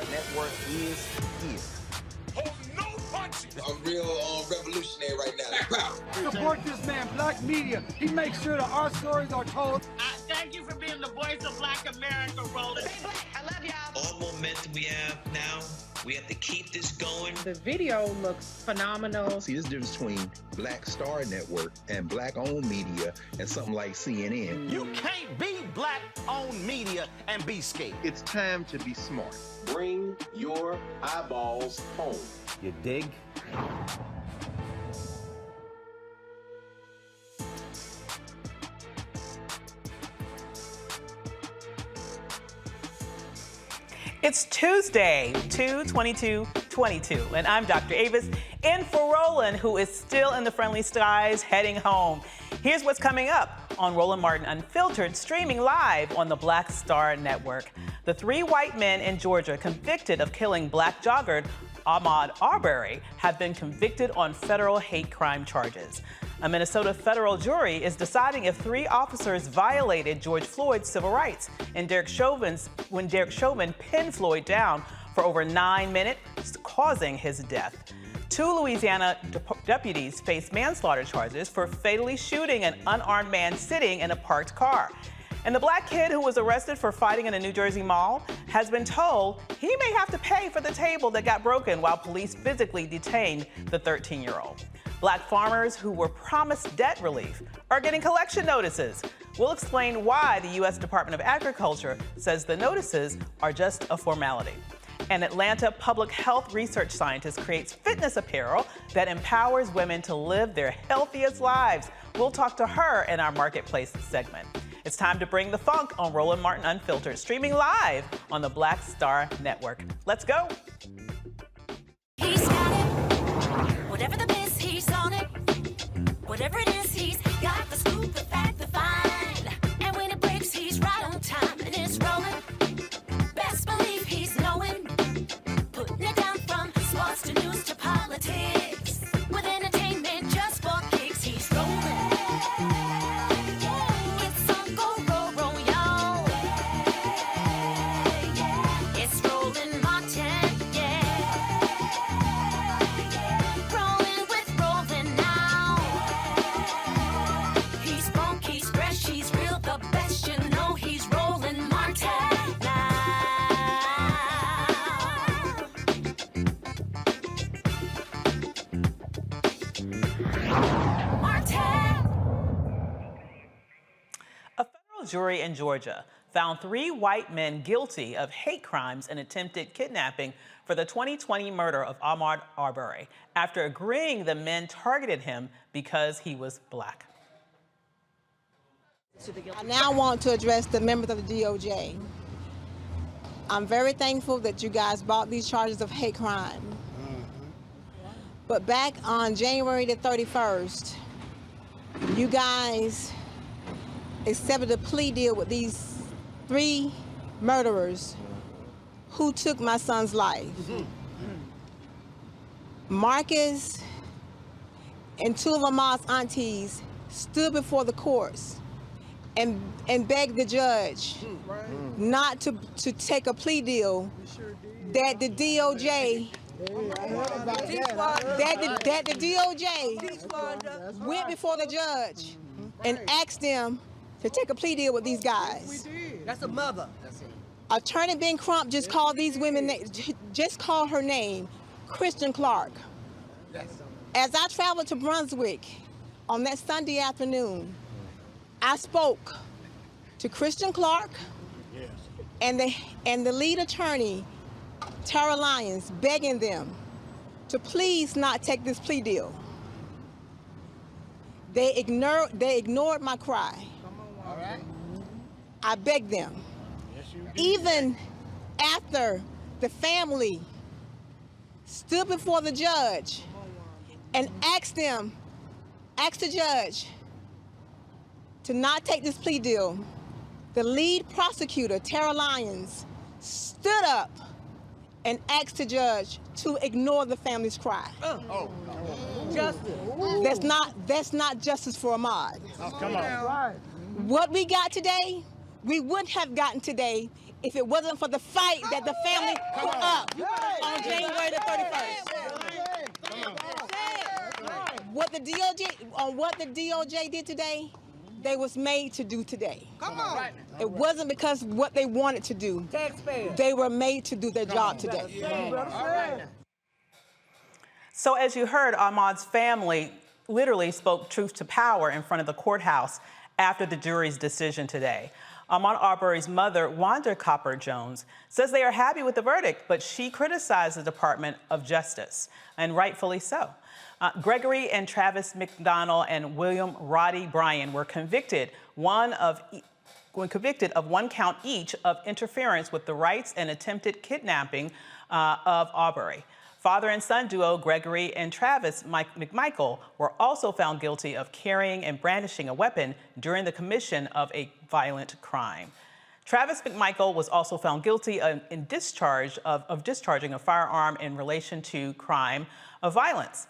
Network is here. Hold no punches. I'm real revolutionary right now. Support this man, Black Media. He makes sure that our stories are told. Thank you for being the voice of Black America, Roland. Stay black. I love y'all. All momentum we have now, we have to keep this going. The video looks phenomenal. See, this difference between Black Star Network and Black-owned media and something like CNN. You can't be Black-owned media and be scared. It's time to be smart. Bring your eyeballs home. You dig? It's Tuesday, 2/22/22, and I'm Dr. Avis, in for Roland, who is still in the friendly skies heading home. Here's what's coming up on Roland Martin Unfiltered, streaming live on the Black Star Network. The 3 white men in Georgia convicted of killing Black jogger Ahmaud Arbery have been convicted on federal hate crime charges. A Minnesota federal jury is deciding if 3 officers violated George Floyd's civil rights when Derek Chauvin pinned Floyd down for over 9 minutes, causing his death. 2 Louisiana deputies face manslaughter charges for fatally shooting an unarmed man sitting in a parked car. And the Black kid who was arrested for fighting in a New Jersey mall has been told he may have to pay for the table that got broken while police physically detained the 13-year-old. Black farmers who were promised debt relief are getting collection notices. We'll explain why the U.S. Department of Agriculture says the notices are just a formality. An Atlanta public health research scientist creates fitness apparel that empowers women to live their healthiest lives. We'll talk to her in our Marketplace segment. It's time to bring the funk on Roland Martin Unfiltered, streaming live on the Black Star Network. Let's go. He's got it. Whatever the miss, he's on it. Whatever it is, he's got the scoop, the fact, the fine. Jury in Georgia found 3 white men guilty of hate crimes and attempted kidnapping for the 2020 murder of Ahmaud Arbery after agreeing the men targeted him because he was black. I now want to address the members of the DOJ. I'm very thankful that you guys brought these charges of hate crime. But back on January the 31st, you guys accepted a plea deal with these 3 murderers who took my son's life. Marcus and 2 of Ahmaud's aunties stood before the courts and begged the judge not to take a plea deal that the DOJ went before the judge and asked them to take a plea deal with these guys. That's a mother. Attorney Ben Crump just called these women, just called her name, Christian Clark. As I traveled to Brunswick on that Sunday afternoon, I spoke to Christian Clark and the lead attorney, Tara Lyons, begging them to please not take this plea deal. They ignored my cry. I begged them. Even after the family stood before the judge and asked the judge to not take this plea deal, the lead prosecutor, Tara Lyons, stood up and asked the judge to ignore the family's cry. Justice. That's not justice for Ahmaud. Come on. What we got today, we wouldn't have gotten today if it wasn't for the fight that the family put up on January the 31st. What the DOJ did today, they was made to do today. Come on. It wasn't because what they wanted to do. Taxpayers. They were made to do their job today. So as you heard, Ahmaud's family literally spoke truth to power in front of the courthouse after the jury's decision today. Ahmaud Arbery's mother, Wanda Copper Jones, says they are happy with the verdict, but she criticized the Department of Justice, and rightfully so. Gregory and Travis McDonald and William Roddy Bryan were convicted of 1 count each of interference with the rights and attempted kidnapping of Arbury. Father and son duo Gregory and Travis McMichael were also found guilty of carrying and brandishing a weapon during the commission of a violent crime. Travis McMichael was also found guilty of discharging a firearm in relation to crime of violence.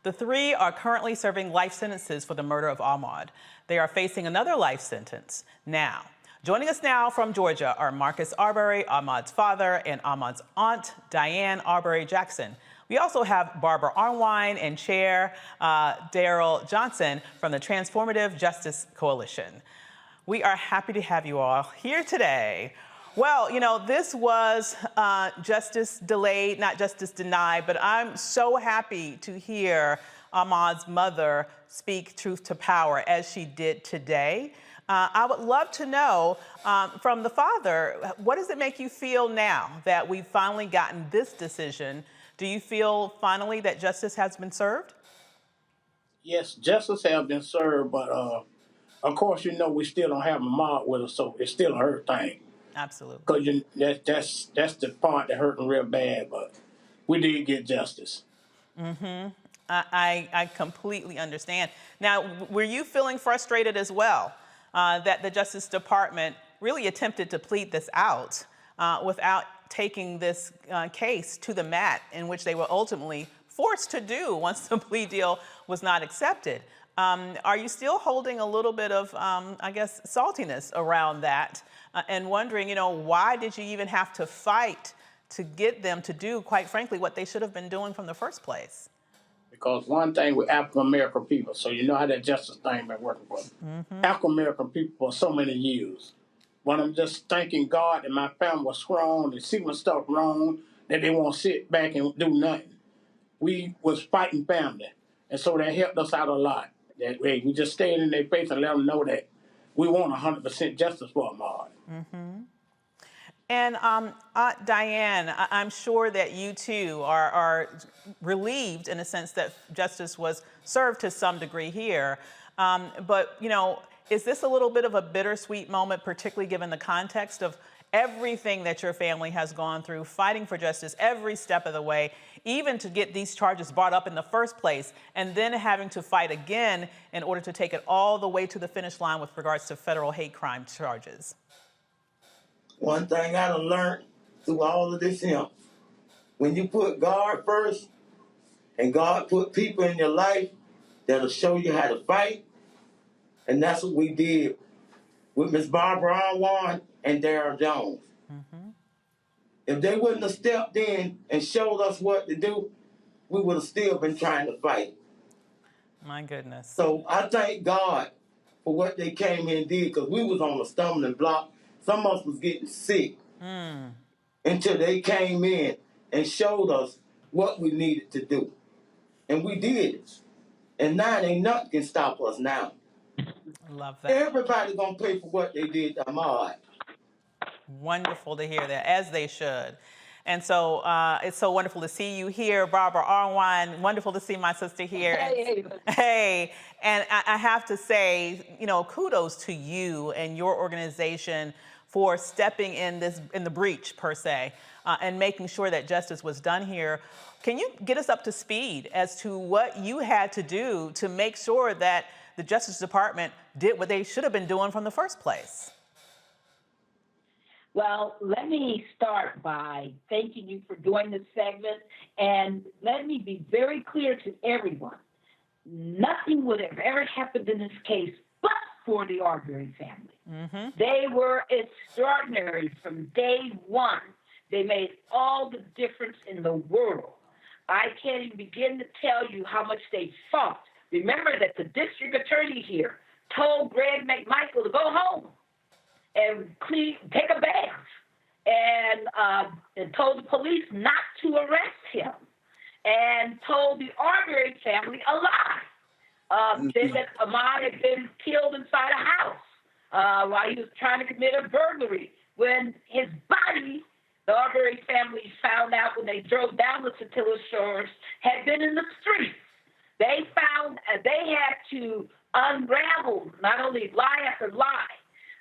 The 3 are currently serving life sentences for the murder of Ahmaud. They are facing another life sentence now. Joining us now from Georgia are Marcus Arbery, Ahmaud's father, and Ahmaud's aunt, Diane Arbery Jackson. We also have Barbara Arnwine and Chair Daryl Johnson from the Transformative Justice Coalition. We are happy to have you all here today. Well, you know, this was justice delayed, not justice denied, but I'm so happy to hear Ahmaud's mother speak truth to power as she did today. I would love to know from the father, what does it make you feel now that we've finally gotten this decision? Do you feel finally that justice has been served? Yes, justice has been served, but of course, you know, we still don't have Ahmaud with us, so it's still a hurt thing. Absolutely. Because that's the part that hurting real bad, but we did get justice. Mm-hmm. I completely understand. Now, were you feeling frustrated as well that the Justice Department really attempted to plead this out without taking this case to the mat, in which they were ultimately forced to do once the plea deal was not accepted? Are you still holding a little bit of, I guess, saltiness around that and wondering, you know, why did you even have to fight to get them to do, quite frankly, what they should have been doing from the first place? Because one thing with African-American people, so you know how that justice thing been working for them. African-American people for so many years. When I'm just thanking God that my family was strong, they see my stuff wrong, that they won't sit back and do nothing. We was fighting family, and so that helped us out a lot. That way, we just stayed in their face and let them know that we want 100% justice for Ahmad. And Diane, I'm sure that you too are relieved in a sense that justice was served to some degree here. But, you know, is this a little bit of a bittersweet moment, particularly given the context of everything that your family has gone through, fighting for justice every step of the way, even to get these charges brought up in the first place, and then having to fight again in order to take it all the way to the finish line with regards to federal hate crime charges? One thing I done learned through all of this here, when you put God first and God put people in your life that'll show you how to fight, and that's what we did with Miss Barbara Arwan and Darryl Jones. If they wouldn't have stepped in and showed us what to do, we would have still been trying to fight. My goodness. So I thank God for what they came in and did, because we was on a stumbling block. Some of us was getting sick until they came in and showed us what we needed to do. And we did it. And now ain't nothing can stop us now. Love that. Everybody gonna pay for what they did to Ahmad. Wonderful to hear that, as they should. And so it's so wonderful to see you here, Barbara Arwan. Wonderful to see my sister here. Hey. And I have to say, you know, kudos to you and your organization for stepping in the breach, per se, and making sure that justice was done here. Can you get us up to speed as to what you had to do to make sure that the Justice Department did what they should have been doing from the first place? Well, let me start by thanking you for doing this segment, and let me be very clear to everyone. Nothing would have ever happened in this case but for the Arbery family. They were extraordinary from day one. They made all the difference in the world. I can't even begin to tell you how much they fought. Remember that the district attorney here told Greg McMichael to go home and take a bath, and told the police not to arrest him, and told the Arbery family a lie. Said that Ahmad had been killed inside a house while he was trying to commit a burglary, when his body, the Arbery family found out when they drove down the Satilla Shores, had been in the streets. They found they had to unravel not only lie after lie,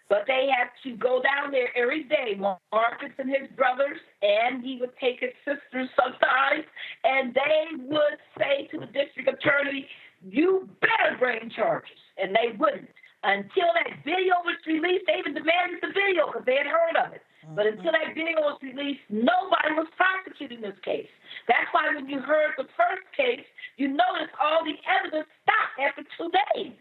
but they had to go down there every day, Marcus and his brothers, and he would take his sisters sometimes, and they would say to the district attorney, you better bring charges, and they wouldn't. Until that video was released, they even demanded the video because they had heard of it. But until that video was released, nobody was prosecuting this case. That's why when you heard the first case, you noticed all the evidence stopped after 2 days,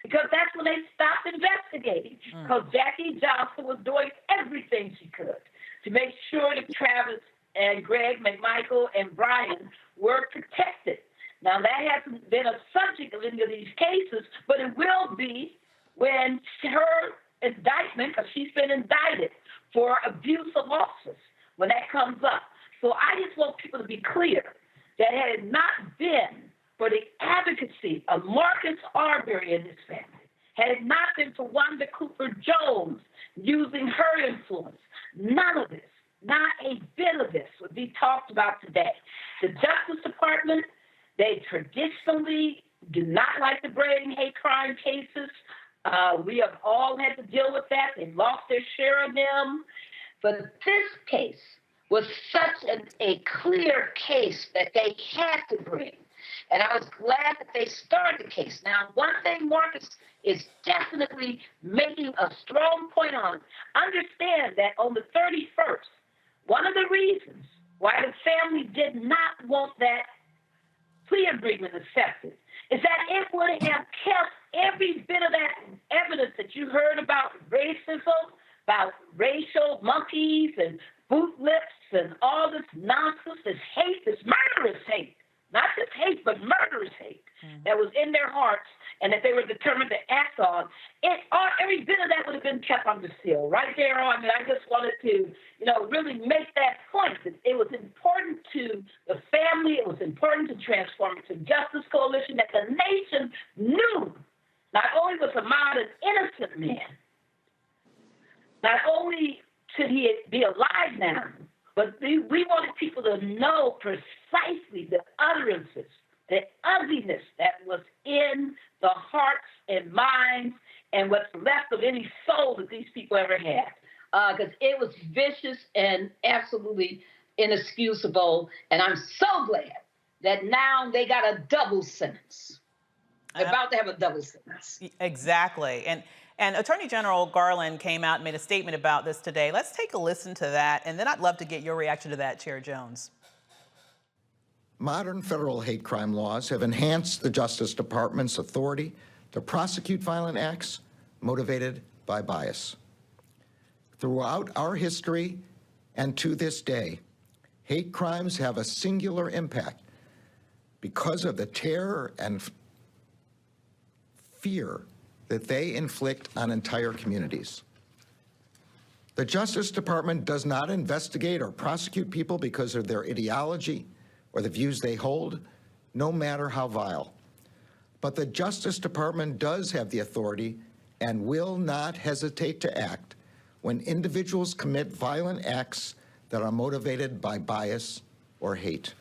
because that's when they stopped investigating, because Jackie Johnson was doing everything she could to make sure that Travis and Greg McMichael and Brian were protected. Now, that hasn't been a subject of any of these cases, but it will be when her indictment, because she's been indicted for abuse of office, when that comes up. So I just want people to be clear that had it not been for the advocacy of Marcus Arbery and his family, had it not been for Wanda Cooper Jones using her influence, none of this, not a bit of this would be talked about today. The Justice Department, they traditionally do not like to bring hate crime cases. We have all had to deal with that. They lost their share of them. But this case was such a clear case that they had to bring. And I was glad that they started the case. Now, one thing Marcus is definitely making a strong point on, understand that on the 31st, one of the reasons why the family did not want that plea agreement accepted is that it would have kept every bit of that evidence that you heard about racism, about racial monkeys and boot lips and all this nonsense, this hate, this murderous hate. Not just hate, but murderous hate that was in their hearts and that they were determined to act on. Every bit of that would have been kept under seal right there on. And I just wanted to, really make that point. That it was important to the family. It was important to Transformative Justice Coalition that the nation knew Not only was Ahmad an innocent man, not only should he be alive now, but we wanted people to know precisely the utterances, the ugliness that was in the hearts and minds and what's left of any soul that these people ever had. Because it was vicious and absolutely inexcusable. And I'm so glad that now they got a double sentence. They're about to have a double sentence. Exactly. And Attorney General Garland came out and made a statement about this today. Let's take a listen to that, and then I'd love to get your reaction to that, Chair Jones. Modern federal hate crime laws have enhanced the Justice Department's authority to prosecute violent acts motivated by bias. Throughout our history and to this day, hate crimes have a singular impact because of the terror and fear that they inflict on entire communities. The Justice Department does not investigate or prosecute people because of their ideology or the views they hold, no matter how vile. But the Justice Department does have the authority and will not hesitate to act when individuals commit violent acts that are motivated by bias or hate.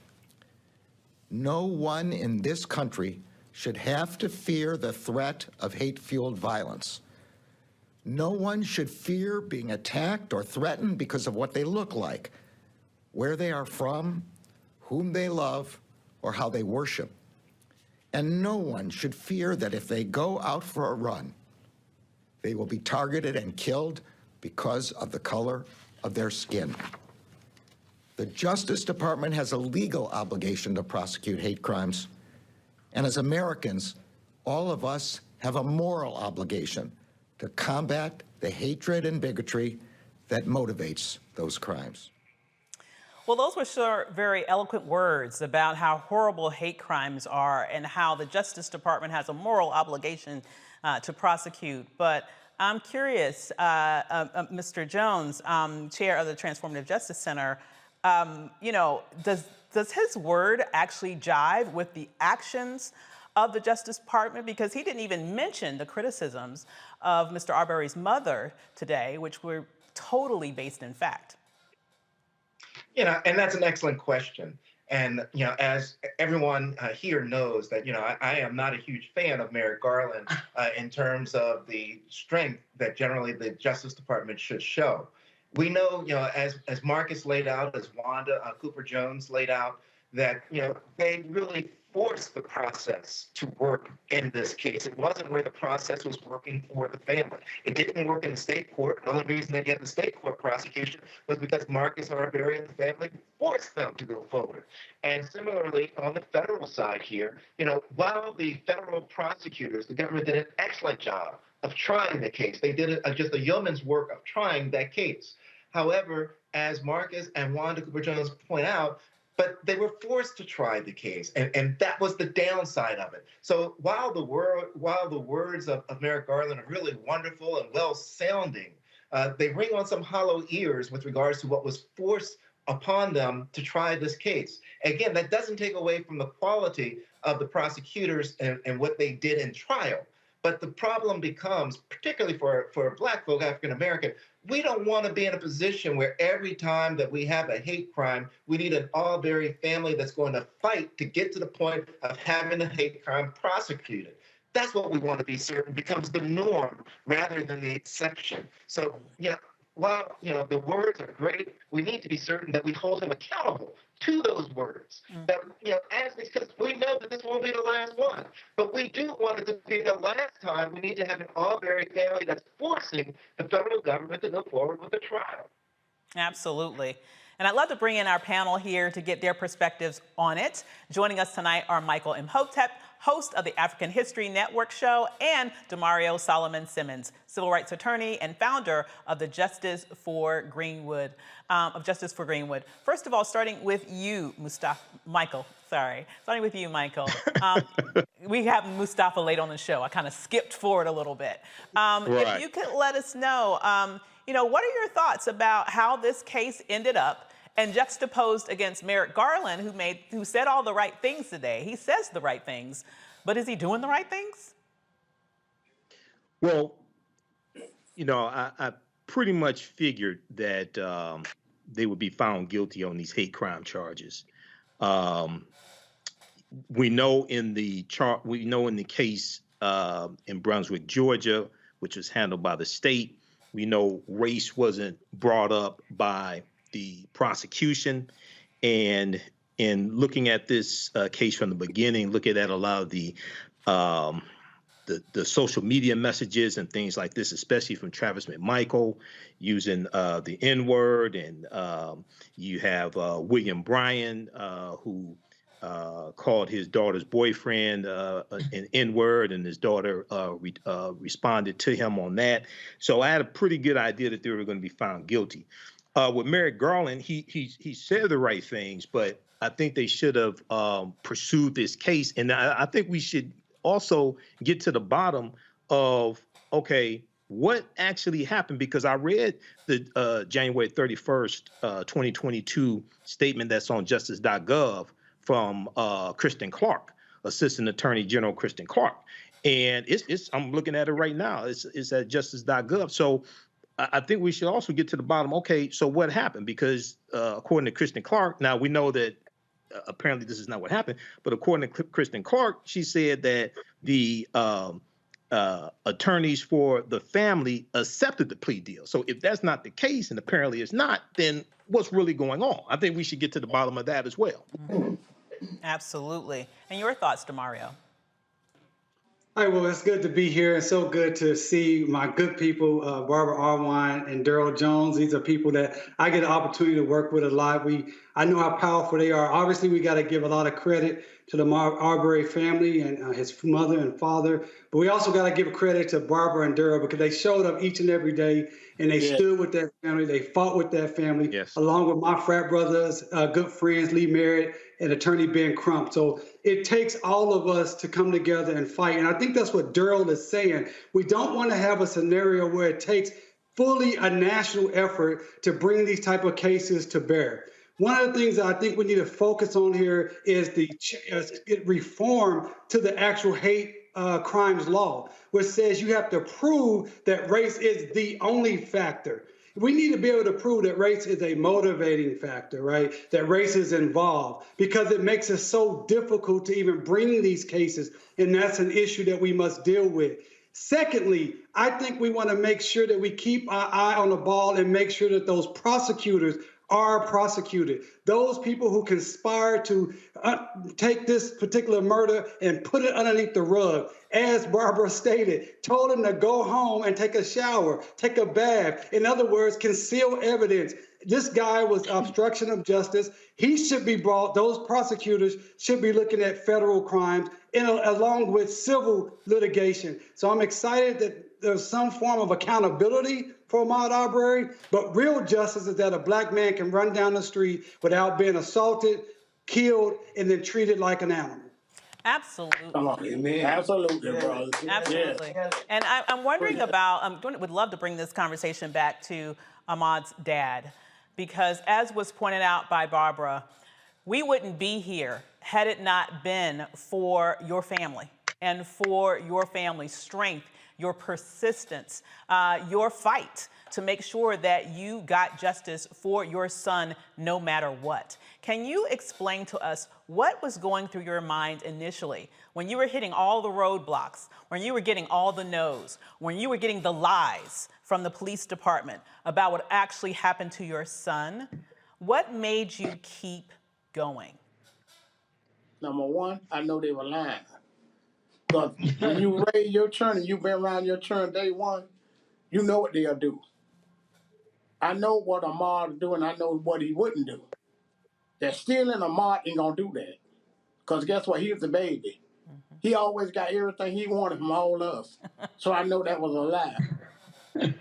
No one in this country should have to fear the threat of hate-fueled violence. No one should fear being attacked or threatened because of what they look like, where they are from, whom they love, or how they worship. And no one should fear that if they go out for a run, they will be targeted and killed because of the color of their skin. The Justice Department has a legal obligation to prosecute hate crimes. And as Americans, all of us have a moral obligation to combat the hatred and bigotry that motivates those crimes. Well, those were sure very eloquent words about how horrible hate crimes are and how the Justice Department has a moral obligation to prosecute. But I'm curious, Mr. Jones, chair of the Transformative Justice Center, you know, does his word actually jive with the actions of the Justice Department? Because he didn't even mention the criticisms of Mr. Arbery's mother today, which were totally based in fact. You know, and that's an excellent question. And, you know, as everyone here knows that, you know, I am not a huge fan of Merrick Garland in terms of the strength that generally the Justice Department should show. We know, you know, as Marcus laid out, as Wanda Cooper Jones laid out, that, you know, they really forced the process to work in this case. It wasn't where the process was working for the family. It didn't work in the state court. The only reason they get the state court prosecution was because Marcus Arbery and the family forced them to go forward. And similarly, on the federal side here, you know, while the federal prosecutors, the government did an excellent job of trying the case. They did just a yeoman's work of trying that case. However, as Marcus and Wanda Cooper Jones point out, but they were forced to try the case, and that was the downside of it. So while the words of Merrick Garland are really wonderful and well-sounding, they ring on some hollow ears with regards to what was forced upon them to try this case. Again, that doesn't take away from the quality of the prosecutors and what they did in trial. But the problem becomes, particularly for Black folk, African American, we don't want to be in a position where every time that we have a hate crime, we need an Arbery family that's going to fight to get to the point of having a hate crime prosecuted. That's what we want to be certain becomes the norm rather than the exception. So, yeah, while, you know, the words are great, we need to be certain that we hold him accountable to those words. That, you know, because we know that this won't be the last one, but we do want it to be the last time. We need to have an Arbery family that's forcing the federal government to go forward with a trial. Absolutely. And I'd love to bring in our panel here to get their perspectives on it. Joining us tonight are Michael Imhotep, host of the African History Network show, and Demario Solomon Simmons, civil rights attorney and founder of the Justice for Greenwood. First of all, starting with you, Michael. Starting with you, Michael. We have Mustafa late on the show. I kind of skipped forward a little bit. If you could let us know, you know, what are your thoughts about how this case ended up and juxtaposed against Merrick Garland, who said all the right things today? He says the right things, but is he doing the right things? Well, I pretty much figured that they would be found guilty on these hate crime charges. We know in the case in Brunswick, Georgia, which was handled by the state, we know race wasn't brought up by the prosecution. And in looking at this case from the beginning, looking at a lot of the social media messages and things like this, especially from Travis McMichael using the N-word, and you have William Bryan who called his daughter's boyfriend an N-word, and his daughter responded to him on that. So I had a pretty good idea that they were going to be found guilty. With Merrick Garland, he said the right things, but I think they should have pursued this case. And I think we should also get to the bottom of, okay, what actually happened? Because I read the January 31st, 2022 statement that's on justice.gov from Kristen Clark, Assistant Attorney General Kristen Clark. And I'm looking at it right now. It's at justice.gov. So I think we should also get to the bottom. Okay, so what happened? Because according to Kristen Clark, now we know that apparently this is not what happened, but according to Kristen Clark, she said that the attorneys for the family accepted the plea deal. So if that's not the case, and apparently it's not, then what's really going on? I think we should get to the bottom of that as well. Absolutely. And your thoughts, DeMario? All right, well, it's good to be here. It's so good to see my good people, Barbara Arwine and Daryl Jones. These are people that I get an opportunity to work with a lot. I know how powerful they are. Obviously, we got to give a lot of credit to the Arbery family and his mother and father. But we also got to give credit to Barbara and Daryl, because they showed up each and every day, and they stood with that family. They fought with that family, along with my frat brothers, good friends, Lee Merritt and attorney Ben Crump. So it takes all of us to come together and fight. And I think that's what Daryl is saying. We don't want to have a scenario where it takes fully a national effort to bring these type of cases to bear. One of the things that I think we need to focus on here is the reform to the actual hate crimes law, which says you have to prove that race is the only factor. We need to be able to prove that race is a motivating factor, right? That race is involved, because it makes it so difficult to even bring these cases. And that's an issue that we must deal with. Secondly, I think we want to make sure that we keep our eye on the ball and make sure that those prosecutors are prosecuted. Those people who conspire to take this particular murder and put it underneath the rug, as Barbara stated, told him to go home and take a shower, take a bath. In other words, conceal evidence. This guy was obstruction of justice. He should be brought, those prosecutors should be looking at federal crimes along with civil litigation. So I'm excited that there's some form of accountability for Ahmaud Arbery, but real justice is that a black man can run down the street without being assaulted, killed, and then treated like an animal. Absolutely. Come on. Amen. Absolutely, brother. Absolutely. Yeah. And I'm wondering about, would love to bring this conversation back to Ahmaud's dad, because as was pointed out by Barbara, we wouldn't be here had it not been for your family and for your family's strength, your persistence, your fight to make sure that you got justice for your son no matter what. Can you explain to us what was going through your mind initially when you were hitting all the roadblocks, when you were getting all the no's, when you were getting the lies from the police department about what actually happened to your son? What made you keep going? Number one, I know they were lying. Because when you raise your children and you've been around your children day one, you know what they'll do. I know what Ahmad is doing. I know what he wouldn't do. That stealing Ahmad ain't going to do that. Because guess what? He was the baby. He always got everything he wanted from all of us. So I know that was a lie.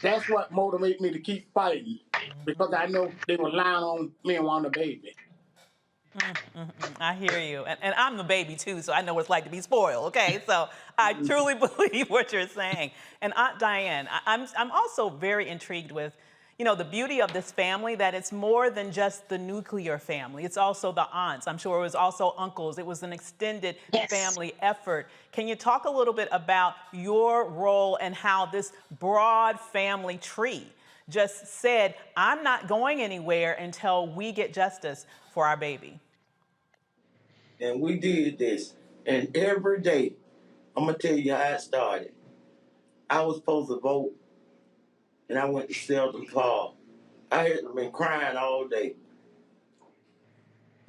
That's what motivated me to keep fighting. Because I know they were lying on me and wanting a baby. I hear you. And I'm the baby too, so I know what it's like to be spoiled, okay? So I truly believe what you're saying. And Aunt Diane, I'm also very intrigued with, you know, the beauty of this family, that it's more than just the nuclear family. It's also the aunts. I'm sure it was also uncles. It was an extended family effort. Can you talk a little bit about your role and how this broad family tree just said, I'm not going anywhere until we get justice for our baby? And we did this. And every day, I'm going to tell you how it started. I was supposed to vote, and I went to Selden Park. I had been crying all day.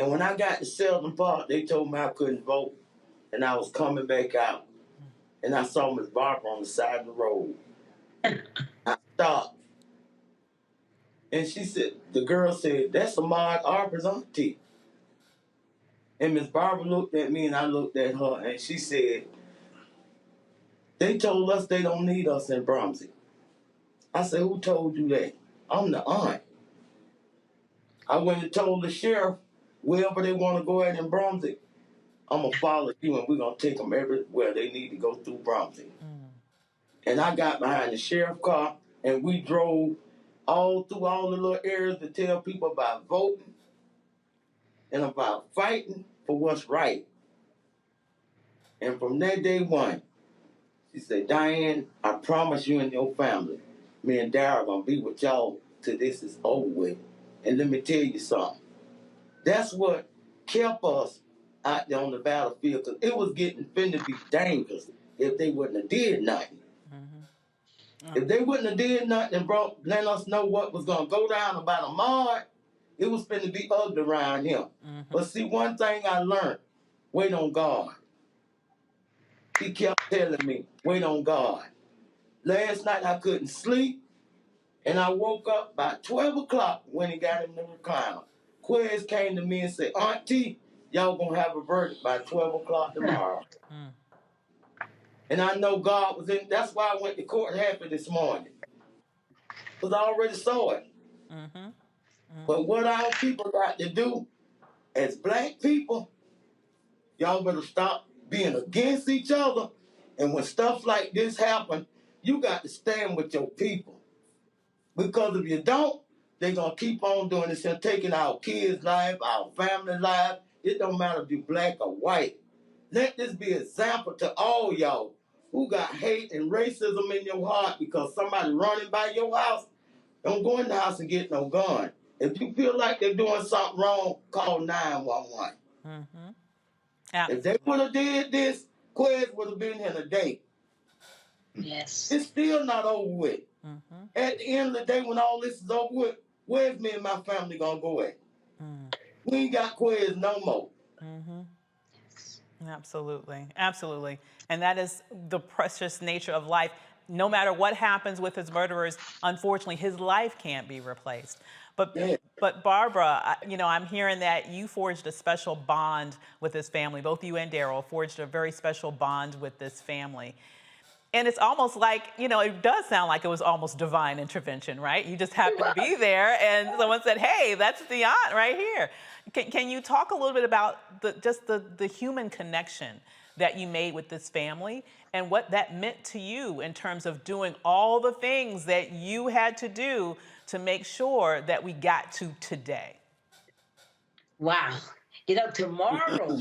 And when I got to Selden Park, they told me I couldn't vote, and I was coming back out. And I saw Miss Barbara on the side of the road. I stopped. And she said, the girl said, that's Ahmaud Arbery's auntie. And Miss Barbara looked at me, and I looked at her, and she said, they told us they don't need us in Bromsey. I said, who told you that? I'm the aunt. I went and told the sheriff, wherever they want to go at in Bromsey, I'm going to follow you, and we're going to take them everywhere they need to go through Bromsey. And I got behind the sheriff car, and we drove all through all the little areas to tell people about voting and about fighting for what's right. And from that day one, she said, Diane, I promise you and your family, me and Dara are going to be with y'all till this is over with. And let me tell you something. That's what kept us out there on the battlefield, because it was getting finna be dangerous if they wouldn't have did nothing. If they wouldn't have did nothing and let us know what was going to go down about Ahmad, it was finna be ugly around him. But see, one thing I learned, wait on God. He kept telling me, wait on God. Last night I couldn't sleep, and I woke up by 12 o'clock when he got in the recliner. Quez came to me and said, Auntie, y'all gonna have a verdict by 12 o'clock tomorrow. And I know God was in, that's why I went to court happy this morning. Because I already saw it. But what our people got to do, as black people, y'all better stop being against each other. And when stuff like this happen, you got to stand with your people. Because if you don't, they're going to keep on doing this and taking our kids' life, our family life. It don't matter if you're black or white. Let this be an example to all y'all who got hate and racism in your heart because somebody running by your house. Don't go in the house and get no gun. If you feel like they're doing something wrong, call 911. If they would have did this, Quez would have been here today. Yes. It's still not over with. At the end of the day, when all this is over with, where's me and my family gonna go at? We ain't got Quez no more. Absolutely, absolutely. And that is the precious nature of life. No matter what happens with his murderers, unfortunately, his life can't be replaced. But Barbara, you know, I'm hearing that you forged a special bond with this family. Both you and Daryl forged a very special bond with this family. And it's almost like, you know, it does sound like it was almost divine intervention, right? You just happened to be there and someone said, hey, that's the aunt right here. Can you talk a little bit about the human connection that you made with this family and what that meant to you in terms of doing all the things that you had to do to make sure that we got to today? Wow. You know, tomorrow,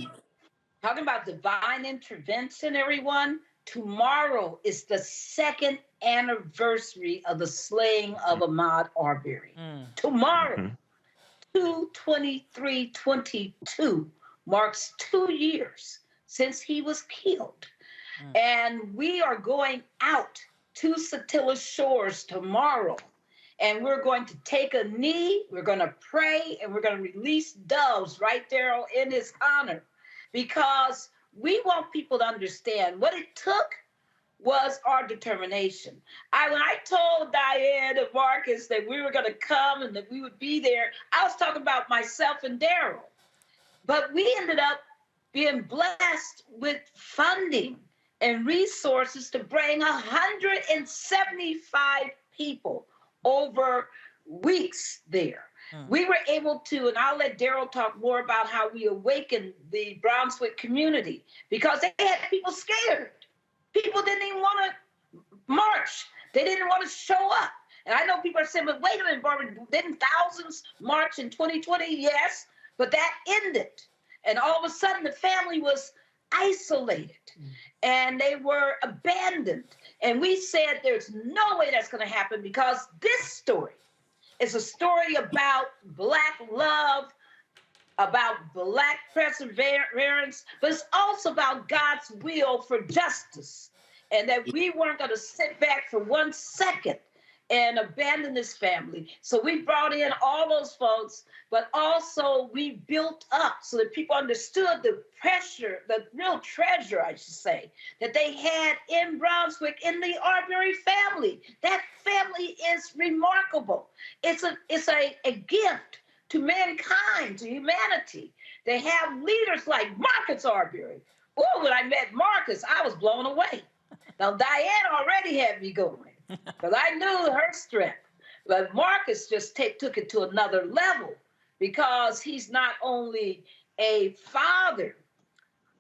talking about divine intervention, everyone, tomorrow is the 2nd anniversary of the slaying of Ahmaud Arbery. Tomorrow, 2/23/22 marks 2 years since he was killed. And we are going out to Satilla Shores tomorrow. And we're going to take a knee, we're going to pray, and we're going to release doves right there in his honor. Because we want people to understand what it took was our determination. When I told Diane and Marcus that we were going to come and that we would be there, I was talking about myself and Daryl. But we ended up being blessed with funding and resources to bring 175 people over weeks there. We were able to, and I'll let Daryl talk more about how we awakened the Brunswick community because they had people scared. People didn't even want to march. They didn't want to show up. And I know people are saying, but wait a minute, Barbara, didn't thousands march in 2020? Yes, but that ended. And all of a sudden, the family was isolated and they were abandoned. And we said there's no way that's going to happen because this story is a story about Black love, about Black perseverance, but it's also about God's will for justice. And that we weren't going to sit back for 1 second and abandon this family. So we brought in all those folks, but also we built up so that people understood the pressure, the real treasure, I should say, that they had in Brunswick in the Arbery family. That family is remarkable. It's a gift to mankind, to humanity. They have leaders like Marcus Arbery. Oh, when I met Marcus, I was blown away. Now, Diane already had me going, because I knew her strength. But Marcus just took it to another level, because he's not only a father,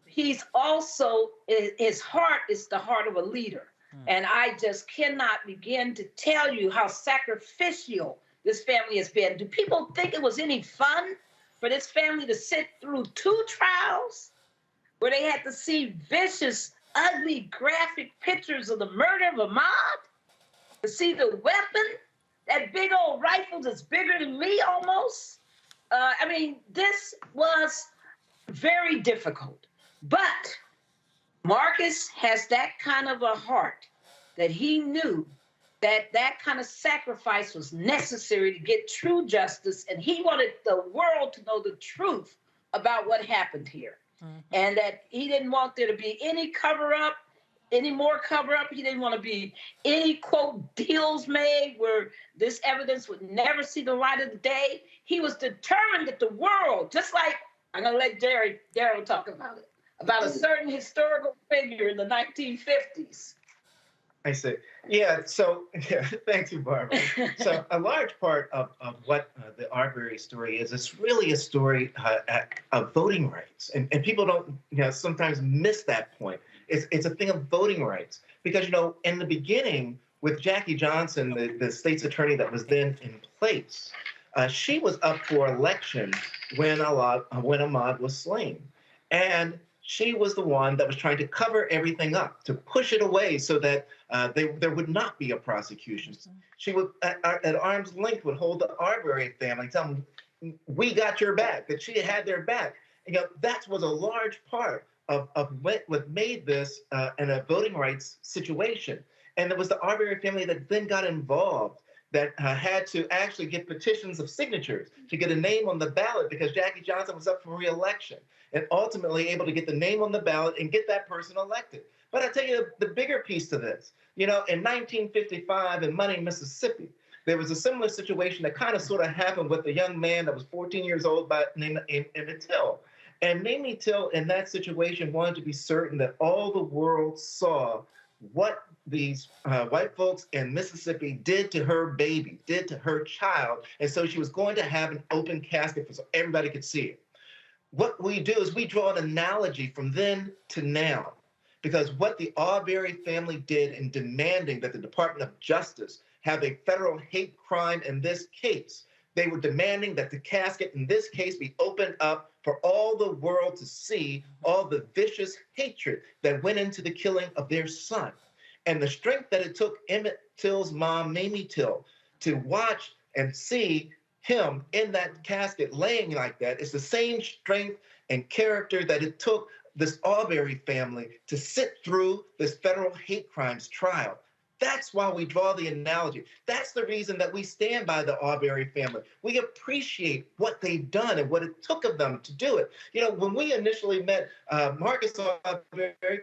he's also, his heart is the heart of a leader. And I just cannot begin to tell you how sacrificial this family has been. Do people think it was any fun for this family to sit through 2 trials where they had to see vicious, ugly, graphic pictures of the murder of Ahmad? To see the weapon, that big old rifle that's bigger than me almost? I mean, this was very difficult. But Marcus has that kind of a heart that he knew that kind of sacrifice was necessary to get true justice, and he wanted the world to know the truth about what happened here. And that he didn't want there to be any cover-up, any more cover-up. He didn't want to be any, quote, deals made where this evidence would never see the light of the day. He was determined that the world, just like, I'm going to let Daryl talk about it, about a certain historical figure in the 1950s. I see. Yeah, so, thank you, Barbara. So a large part of what the Arbery story is, it's really a story of voting rights. And people don't, sometimes miss that point. It's a thing of voting rights. Because, in the beginning, with Jackie Johnson, the state's attorney that was then in place, she was up for election when Ahmad was slain. And she was the one that was trying to cover everything up, to push it away so that there would not be a prosecution. She would, at arm's length, would hold the Arbery family, tell them, we got your back, that she had their back. That was a large part of what made this a voting rights situation. And it was the Arbery family that then got involved, that had to actually get petitions of signatures to get a name on the ballot because Jackie Johnson was up for re-election, and ultimately able to get the name on the ballot and get that person elected. But I tell you the bigger piece to this, in 1955 in Money, Mississippi, there was a similar situation that kind of sort of happened with a young man that was 14 years old named Emmett Till. And Mamie Till in that situation wanted to be certain that all the world saw what these white folks in Mississippi did to her baby, did to her child. And so she was going to have an open casket so everybody could see it. What we do is we draw an analogy from then to now, because what the Arbery family did in demanding that the Department of Justice have a federal hate crime in this case, they were demanding that the casket in this case be opened up for all the world to see all the vicious hatred that went into the killing of their son. And the strength that it took Emmett Till's mom, Mamie Till, to watch and see him in that casket laying like that is the same strength and character that it took this Arbery family to sit through this federal hate crimes trial. That's why we draw the analogy. That's the reason that we stand by the Arbery family. We appreciate what they've done and what it took of them to do it. When we initially met Marcus Arbery,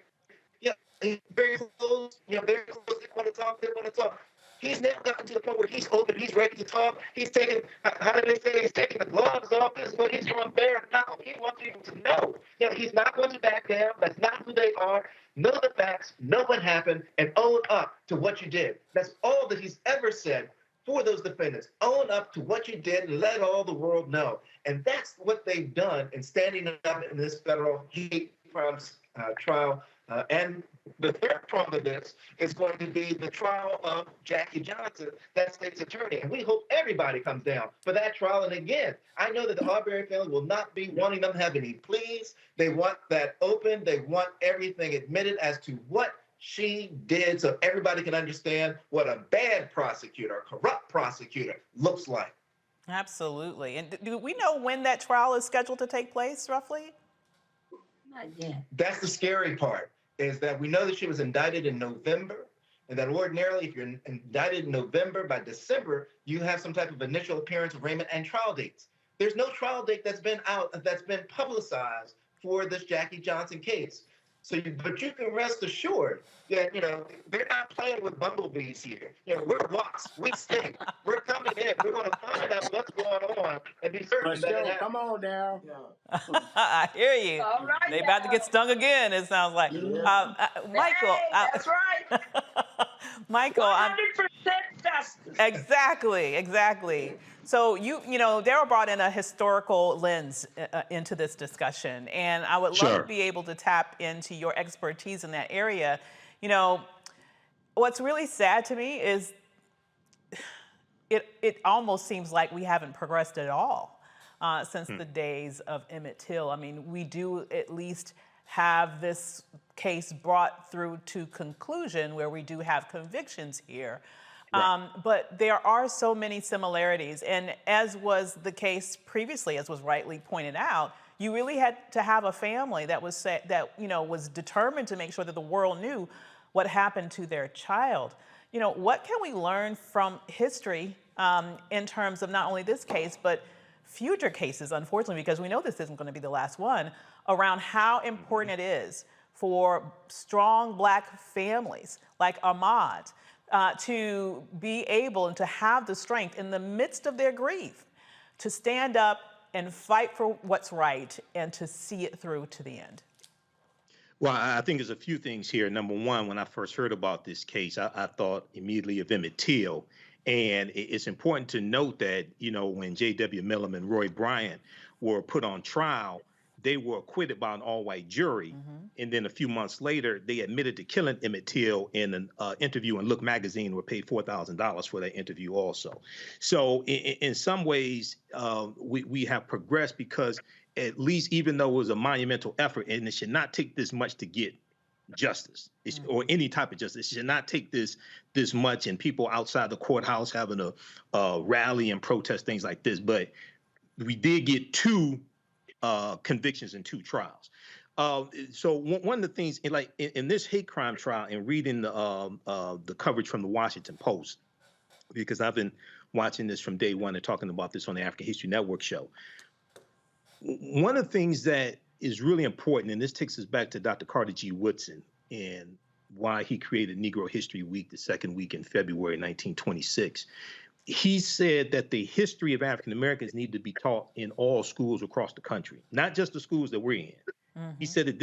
he's very close, very close. They want to talk. He's never gotten to the point where he's open, he's ready to talk. He's taking, how do they say, he's taking the gloves off. This is what he's going bare now. He wants people to know. He's not going to back down. That's not who they are. Know the facts, know what happened, and own up to what you did. That's all that he's ever said for those defendants. Own up to what you did and let all the world know. And that's what they've done in standing up in this federal hate crimes trial And the third prong of this is going to be the trial of Jackie Johnson, that state's attorney. And we hope everybody comes down for that trial. And again, I know that the Arbery family will not be wanting them to have any pleas. They want that open. They want everything admitted as to what she did so everybody can understand what a bad prosecutor, a corrupt prosecutor looks like. Absolutely. And do we know when that trial is scheduled to take place, roughly? Not yet. That's the scary part, is that we know that she was indicted in November, and that ordinarily, if you're indicted in November, by December, you have some type of initial appearance, arraignment, and trial dates. There's no trial date that's been publicized for this Jackie Johnson case. So, but you can rest assured that, they're not playing with bumblebees here. We're wasps. We sting. We're coming in. We're going to find out what's going on and be certain that it happens. Come on now. I hear you. All right, They about to get stung again, it sounds like. Michael. Hey, that's right. Michael. 100% justice. Exactly. So Daryl brought in a historical lens into this discussion, and I would love to be able to tap into your expertise in that area. What's really sad to me is it almost seems like we haven't progressed at all since the days of Emmett Till. I mean, we do at least have this case brought through to conclusion where we do have convictions here. Right. But there are so many similarities. And as was the case previously, as was rightly pointed out, you really had to have a family that was was determined to make sure that the world knew what happened to their child. What can we learn from history in terms of not only this case, but future cases, unfortunately, because we know this isn't going to be the last one, around how important it is for strong Black families like Ahmad to be able and to have the strength in the midst of their grief to stand up and fight for what's right and to see it through to the end? Well, I think there's a few things here. Number one, when I first heard about this case, I thought immediately of Emmett Till. And it's important to note that, when J.W. Millam and Roy Bryant were put on trial, they were acquitted by an all-white jury. And then a few months later, they admitted to killing Emmett Till in an interview in Look magazine, were paid $4,000 for that interview also. So in some ways, we have progressed because at least even though it was a monumental effort, and it should not take this much to get justice or any type of justice. It should not take this much and people outside the courthouse having a rally and protest, things like this. But we did get two convictions in two trials. So one of the things, in this hate crime trial, and reading the coverage from the Washington Post, because I've been watching this from day one and talking about this on the African History Network show. One of the things that is really important, and this takes us back to Dr. Carter G. Woodson and why he created Negro History Week, the second week in February 1926. He said that the history of African Americans need to be taught in all schools across the country, not just the schools that we're in. He said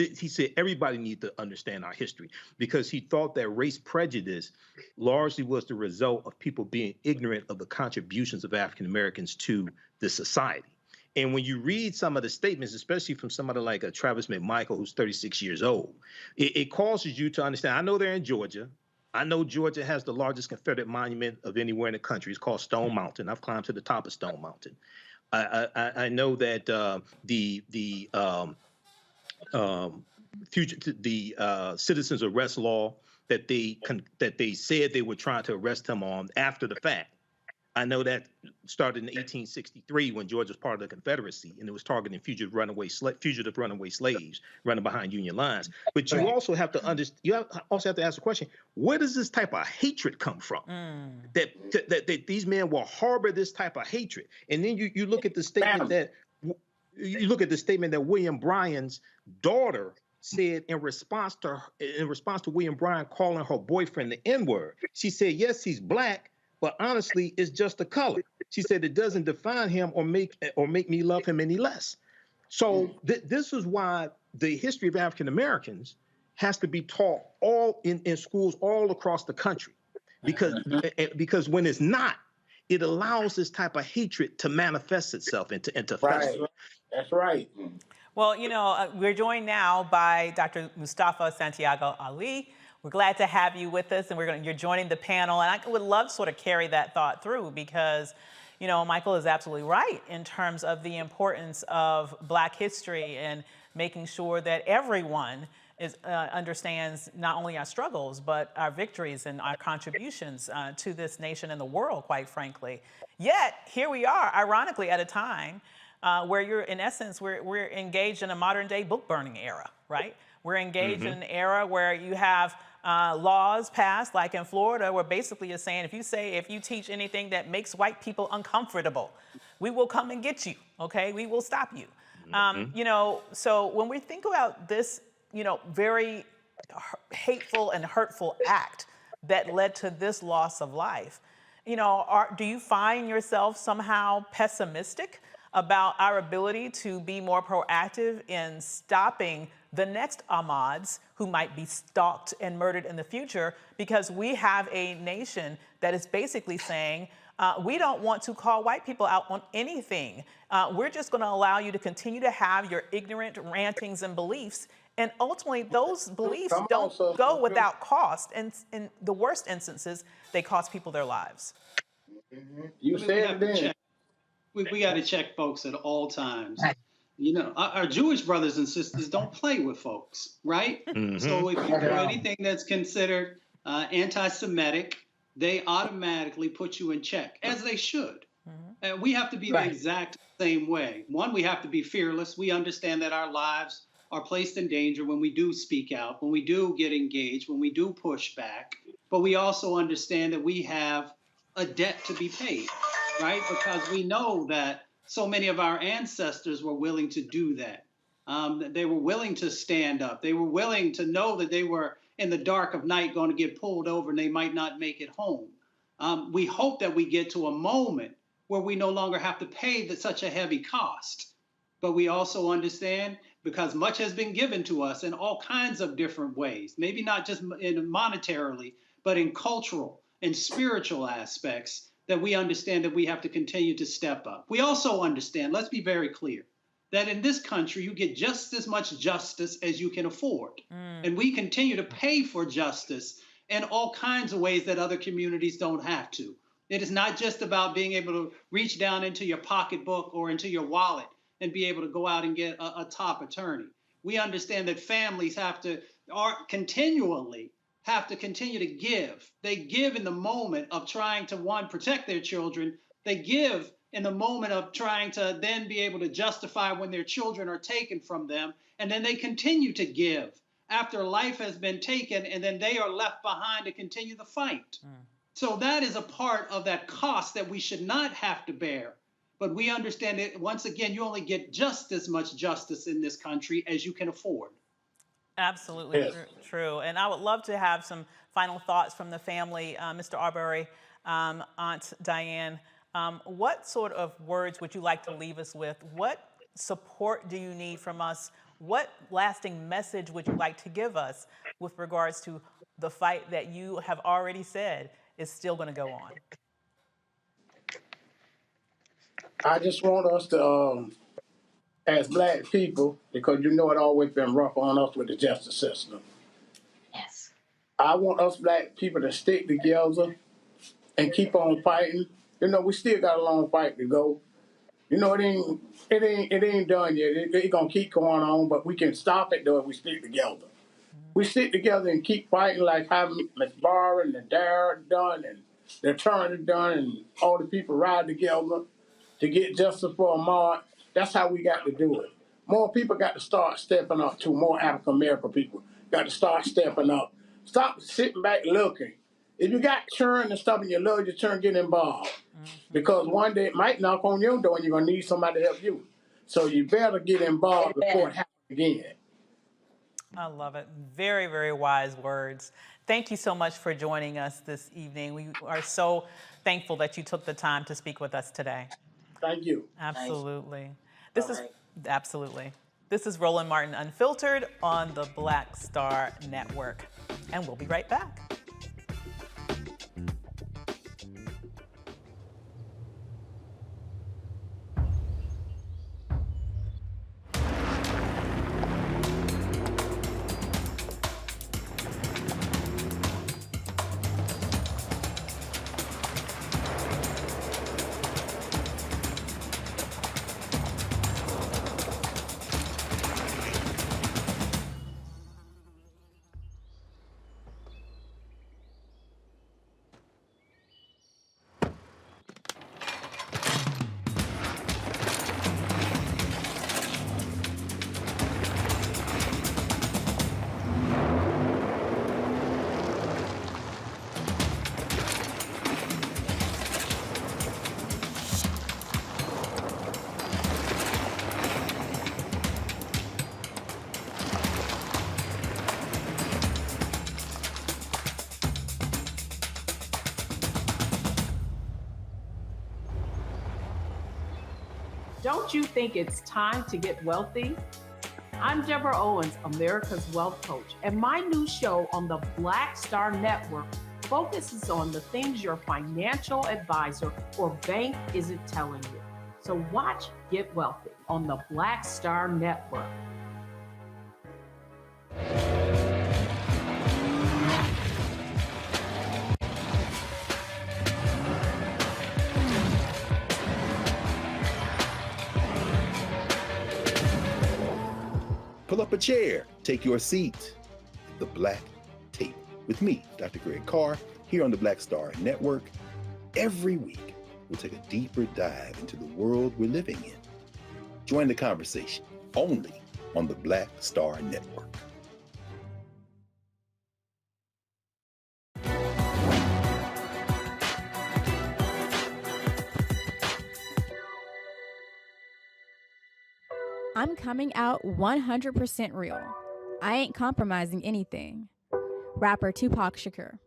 everybody needs to understand our history, because he thought that race prejudice largely was the result of people being ignorant of the contributions of African Americans to the society. And when you read some of the statements, especially from somebody like Travis McMichael, who's 36 years old, it causes you to understand. I know they're in Georgia. I know Georgia has the largest Confederate monument of anywhere in the country. It's called Stone Mountain. I've climbed to the top of Stone Mountain. I know that the citizens arrest law that they said they were trying to arrest him on after the fact. I know that started in 1863 when Georgia was part of the Confederacy, and it was targeting fugitive runaway slaves running behind Union lines. But you also have to ask the question: where does this type of hatred come from? That these men will harbor this type of hatred, and then you look at the statement that William Bryan's daughter said in response to William Bryan calling her boyfriend the N-word. She said, "Yes, he's Black, but honestly, it's just a color." She said, "It doesn't define him or make me love him any less." So this is why the history of African Americans has to be taught all in schools all across the country, because when it's not, it allows this type of hatred to manifest itself into fester. That's right. Well, we're joined now by Dr. Mustafa Santiago Ali. We're glad to have you with us, and you're joining the panel. And I would love to sort of carry that thought through because, Michael is absolutely right in terms of the importance of Black history and making sure that everyone understands not only our struggles, but our victories and our contributions to this nation and the world, quite frankly. Yet, here we are, ironically, at a time where in essence, we're engaged in a modern day book burning era, right? We're engaged in an era where you have laws passed, like in Florida, where basically you're saying, if you teach anything that makes white people uncomfortable, we will come and get you, okay? We will stop you. So when we think about this, very hateful and hurtful act that led to this loss of life, do you find yourself somehow pessimistic about our ability to be more proactive in stopping the next Ahmauds who might be stalked and murdered in the future, because we have a nation that is basically saying, we don't want to call white people out on anything. We're just going to allow you to continue to have your ignorant rantings and beliefs. And ultimately, those beliefs don't go without cost. And in the worst instances, they cost people their lives. You said it. We got to check folks at all times. Our Jewish brothers and sisters don't play with folks, right? So if you do anything that's considered anti-Semitic, they automatically put you in check, as they should. And we have to be the exact same way. One, we have to be fearless. We understand that our lives are placed in danger when we do speak out, when we do get engaged, when we do push back. But we also understand that we have a debt to be paid, right? Because we know that so many of our ancestors were willing to do that. They were willing to stand up. They were willing to know that they were in the dark of night going to get pulled over and they might not make it home. We hope that we get to a moment where we no longer have to pay such a heavy cost. But we also understand, because much has been given to us in all kinds of different ways, maybe not just monetarily, but in cultural and spiritual aspects, that we understand that we have to continue to step up. We also understand, let's be very clear, that in this country, you get just as much justice as you can afford. And we continue to pay for justice in all kinds of ways that other communities don't have to. It is not just about being able to reach down into your pocketbook or into your wallet and be able to go out and get a top attorney. We understand that families continually have to continue to give. They give in the moment of trying to, one, protect their children. They give in the moment of trying to then be able to justify when their children are taken from them. And then they continue to give after life has been taken, and then they are left behind to continue the fight. So that is a part of that cost that we should not have to bear. But we understand that, once again, you only get just as much justice in this country as you can afford. Absolutely true. And I would love to have some final thoughts from the family. Mr. Arbery, Aunt Diane, what sort of words would you like to leave us with? What support do you need from us? What lasting message would you like to give us with regards to the fight that you have already said is still going to go on? I just want us to, as Black people, because it always been rough on us with the justice system. Yes. I want us Black people to stick together and keep on fighting. We still got a long fight to go. It ain't done yet. It's gonna keep going on, but we can stop it though if we stick together. We stick together and keep fighting like how Ms. Barr and the Derek done and the attorney done and all the people ride together to get justice for Ahmad. That's how we got to do it. More people got to start stepping up too. More African American people got to start stepping up. Stop sitting back looking. If you got churn and stuff and you love your churn, get involved. Because one day it might knock on your door and you're going to need somebody to help you. So you better get involved before it happens again. I love it. Very, very wise words. Thank you so much for joining us this evening. We are so thankful that you took the time to speak with us today. Thank you. Absolutely. Absolutely. This is Roland Martin Unfiltered on the Black Star Network. And we'll be right back. Don't you think it's time to get wealthy? I'm Deborah Owens, America's Wealth Coach, and my new show on the Black Star Network focuses on the things your financial advisor or bank isn't telling you. So watch Get Wealthy on the Black Star Network. Pull up a chair, take your seat. The Black Tape with me, Dr. Greg Carr, here on the Black Star Network. Every week, we'll take a deeper dive into the world we're living in. Join the conversation only on the Black Star Network. I'm coming out 100% real. I ain't compromising anything. Rapper Tupac Shakur.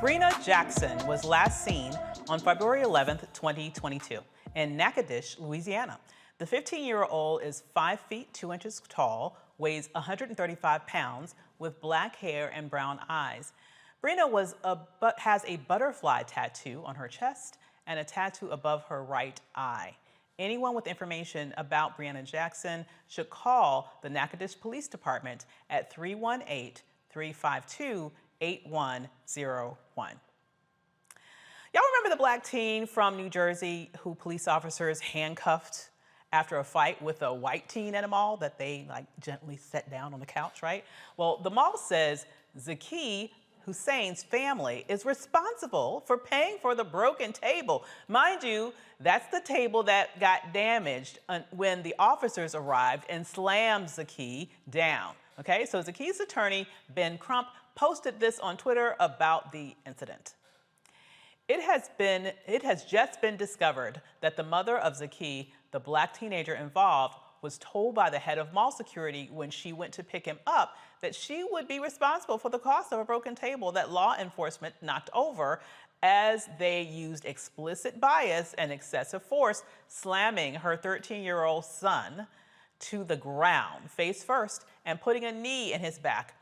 Brina Jackson was last seen on February 11th, 2022 in Natchitoches, Louisiana. The 15-year-old is 5 feet 2 inches tall, weighs 135 pounds, with black hair and brown eyes. Brina has a butterfly tattoo on her chest and a tattoo above her right eye. Anyone with information about Brina Jackson should call the Natchitoches Police Department at 318-352-8101. Y'all remember the black teen from New Jersey who police officers handcuffed after a fight with a white teen at a mall that they gently set down on the couch, right? Well, the mall says Zaki Hussein's family is responsible for paying for the broken table. Mind you, that's the table that got damaged when the officers arrived and slammed Zaki down. Okay, so Zaki's attorney, Ben Crump, posted this on Twitter about the incident. It has just been discovered that the mother of Zaki, the black teenager involved, was told by the head of mall security when she went to pick him up that she would be responsible for the cost of a broken table that law enforcement knocked over as they used explicit bias and excessive force, slamming her 13-year-old son to the ground, face first, and putting a knee in his back.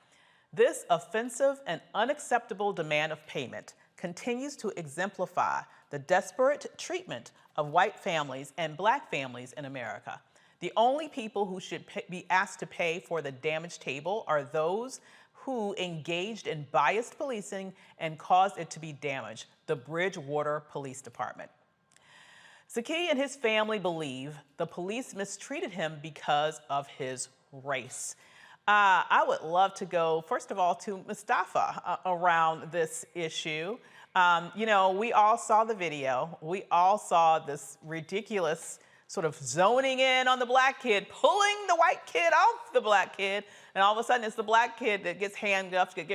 This offensive and unacceptable demand of payment continues to exemplify the desperate treatment of white families and black families in America. The only people who should be asked to pay for the damaged table are those who engaged in biased policing and caused it to be damaged, the Bridgewater Police Department. Zaki and his family believe the police mistreated him because of his race. I would love to go, first of all, to Mustafa around this issue. You know, we all saw the video. We all saw this ridiculous sort of zoning in on the black kid, pulling the white kid off the black kid, and all of a sudden it's the black kid that gets handcuffed, that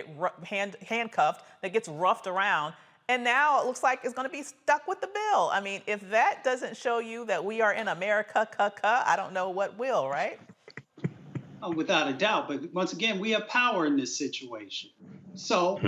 gets roughed around, and now it looks like it's going to be stuck with the bill. I mean, if that doesn't show you that we are in America, I don't know what will, right? Oh, without a doubt. But once again, we have power in this situation. So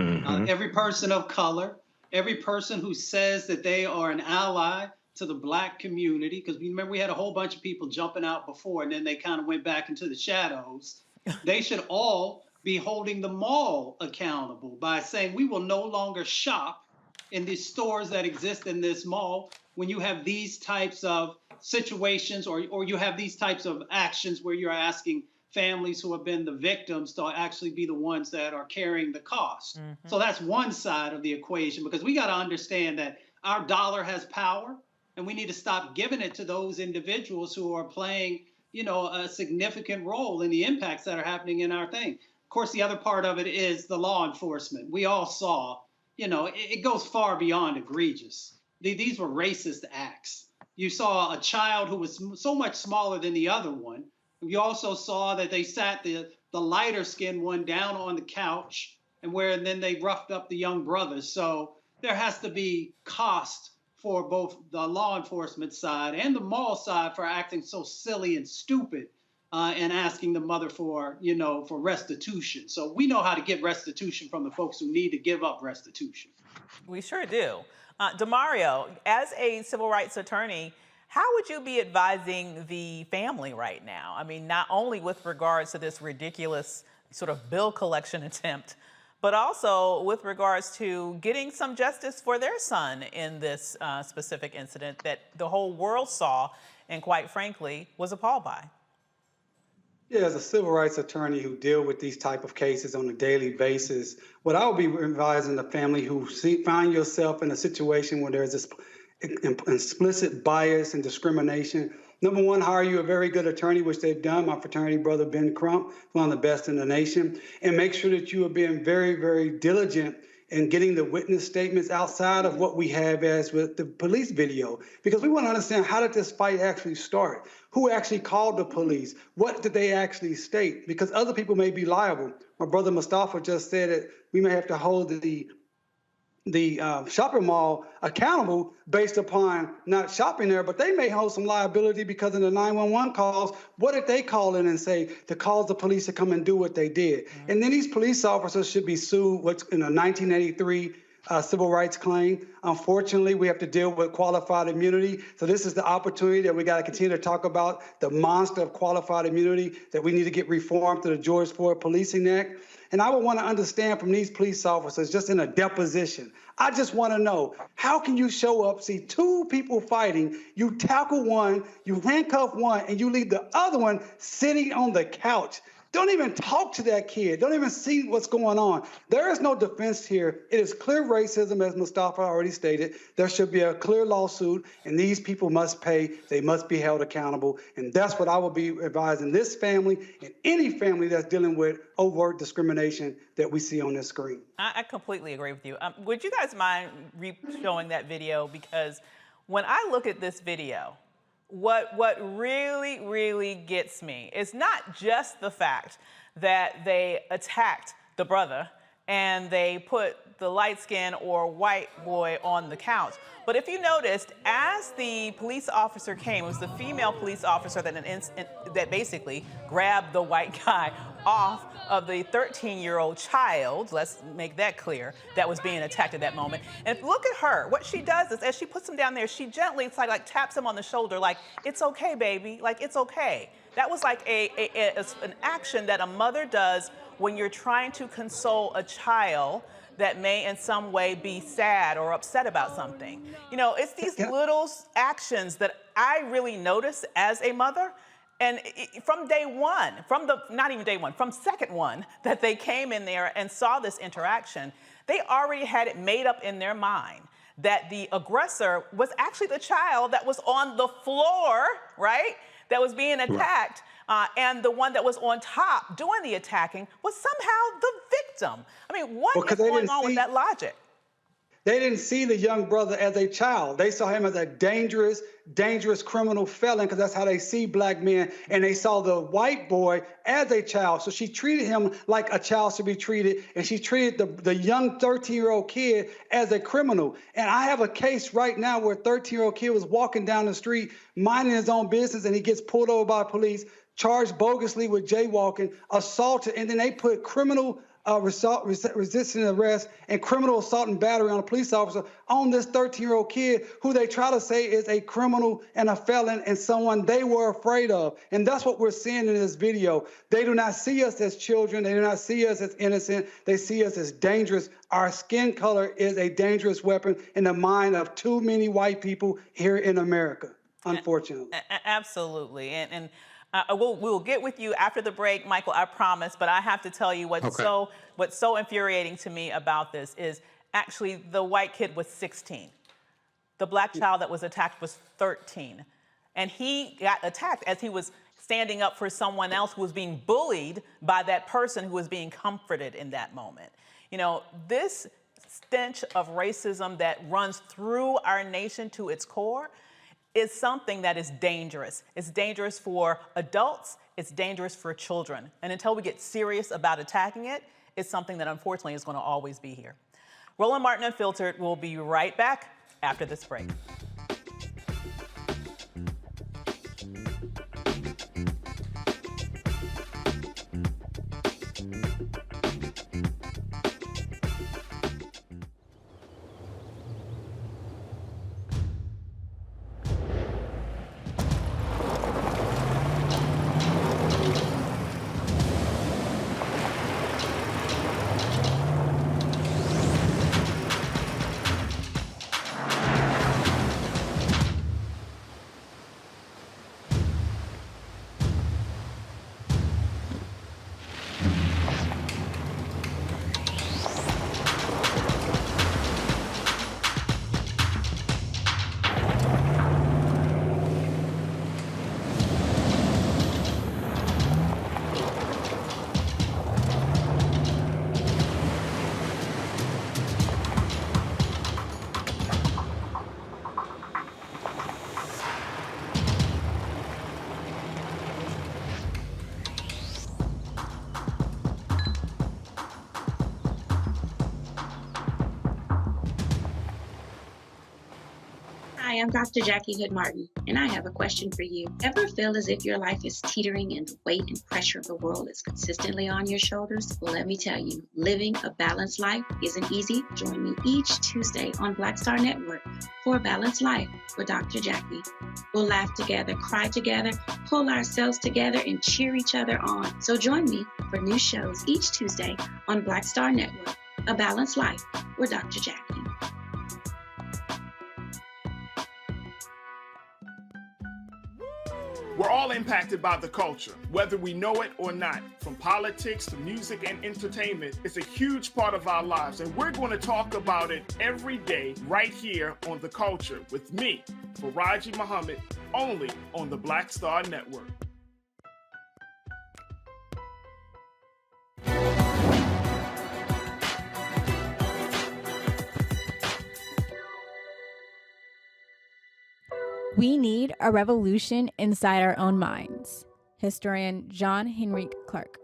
every person of color, every person who says that they are an ally to the black community, because remember we had a whole bunch of people jumping out before and then they kind of went back into the shadows. They should all be holding the mall accountable by saying we will no longer shop in the stores that exist in this mall when you have these types of situations or you have these types of actions where you're asking families who have been the victims to actually be the ones that are carrying the cost. So that's one side of the equation, because we got to understand that our dollar has power and we need to stop giving it to those individuals who are playing, you know, a significant role in the impacts that are happening in our thing. Of course, the other part of it is the law enforcement. We all saw, you know, it goes far beyond egregious. These were racist acts. You saw a child who was so much smaller than the other one. You also saw that they sat the lighter skinned one down on the couch and then they roughed up the young brothers. So there has to be cost for both the law enforcement side and the mall side for acting so silly and stupid and asking the mother for, for restitution. So we know how to get restitution from the folks who need to give up restitution. We sure do. Demario, as a civil rights attorney, how would you be advising the family right now? I mean, not only with regards to this ridiculous sort of bill collection attempt, but also with regards to getting some justice for their son in this specific incident that the whole world saw and, quite frankly, was appalled by? Yeah, as a civil rights attorney who deal with these type of cases on a daily basis, what I would be advising the family who find yourself in a situation where there's this explicit bias and discrimination. Number one, hire you a very good attorney, which they've done. My fraternity brother, Ben Crump, one of the best in the nation. And make sure that you are being very, very diligent in getting the witness statements outside of what we have as with the police video. Because we want to understand, how did this fight actually start? Who actually called the police? What did they actually state? Because other people may be liable. My brother Mustafa just said that we may have to hold the shopping mall accountable based upon not shopping there, but they may hold some liability because of the 911 calls. What did they call in and say to cause the police to come and do what they did? Mm-hmm. And then these police officers should be sued what's in a 1983 civil rights claim. Unfortunately, we have to deal with qualified immunity. So this is the opportunity that we got to continue to talk about the monster of qualified immunity that we need to get reformed through the George Floyd Policing Act. And I would want to understand from these police officers, just in a deposition, I just want to know, how can you show up, see two people fighting, you tackle one, you handcuff one, and you leave the other one sitting on the couch? Don't even talk to that kid. Don't even see what's going on. There is no defense here. It is clear racism, as Mustafa already stated. There should be a clear lawsuit, and these people must pay. They must be held accountable. And that's what I will be advising this family and any family that's dealing with overt discrimination that we see on this screen. I completely agree with you. Would you guys mind showing that video? Because when I look at this video, what really, really gets me is not just the fact that they attacked the brother and they put the light-skinned or white boy on the couch. But if you noticed, as the police officer came, it was the female police officer that basically grabbed the white guy off of the 13-year-old child, let's make that clear, that was being attacked at that moment. And look at her. What she does is, as she puts him down there, she gently, it's like taps him on the shoulder, like, it's okay, baby, like, it's okay. That was like an action that a mother does when you're trying to console a child that may in some way be sad or upset about something. You know, it's these little actions that I really notice as a mother. And from day one, not even day one, from second one that they came in there and saw this interaction, they already had it made up in their mind that the aggressor was actually the child that was on the floor, right, that was being attacked. Right. And the one that was on top doing the attacking was somehow the victim. I mean, what is going on with that logic? They didn't see the young brother as a child. They saw him as a dangerous criminal felon, because that's how they see black men. And they saw the white boy as a child. So she treated him like a child should be treated. And she treated the young 13-year-old kid as a criminal. And I have a case right now where a 13-year-old kid was walking down the street, minding his own business, and he gets pulled over by police, charged bogusly with jaywalking, assaulted, and then they put criminal resisting arrest and criminal assault and battery on a police officer on this 13-year-old kid who they try to say is a criminal and a felon and someone they were afraid of. And that's what we're seeing in this video. They do not see us as children. They do not see us as innocent. They see us as dangerous. Our skin color is a dangerous weapon in the mind of too many white people here in America, unfortunately. Absolutely. And we'll get with you after the break, Michael, I promise, but I have to tell you what's so infuriating to me about this is actually the white kid was 16. The black child that was attacked was 13. And he got attacked as he was standing up for someone else who was being bullied by that person who was being comforted in that moment. You know, this stench of racism that runs through our nation to its core is something that is dangerous. It's dangerous for adults, it's dangerous for children. And until we get serious about attacking it, it's something that unfortunately is going to always be here. Roland Martin Unfiltered will be right back after this break. Hi, I'm Dr. Jackie Hood Martin, and I have a question for you. Ever feel as if your life is teetering and the weight and pressure of the world is consistently on your shoulders? Well, let me tell you, living a balanced life isn't easy. Join me each Tuesday on Black Star Network for a Balanced Life with Dr. Jackie. We'll laugh together, cry together, pull ourselves together, and cheer each other on. So join me for new shows each Tuesday on Black Star Network, A Balanced Life with Dr. Jackie. We're all impacted by the culture, whether we know it or not. From politics to music and entertainment, it's a huge part of our lives, and we're going to talk about it every day right here on The Culture with me, Faraji Muhammad, only on the Black Star Network. We need a revolution inside our own minds. Historian John Henrik Clark.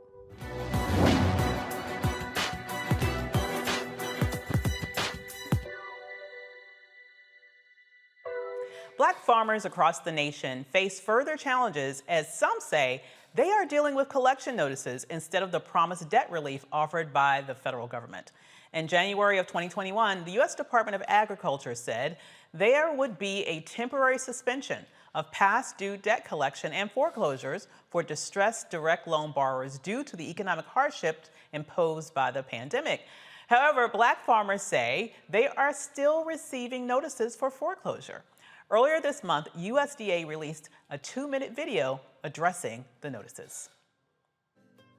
Black farmers across the nation face further challenges as some say they are dealing with collection notices instead of the promised debt relief offered by the federal government. In January of 2021, the U.S. Department of Agriculture said there would be a temporary suspension of past due debt collection and foreclosures for distressed direct loan borrowers due to the economic hardship imposed by the pandemic. However, Black farmers say they are still receiving notices for foreclosure. Earlier this month, USDA released a 2-minute video addressing the notices.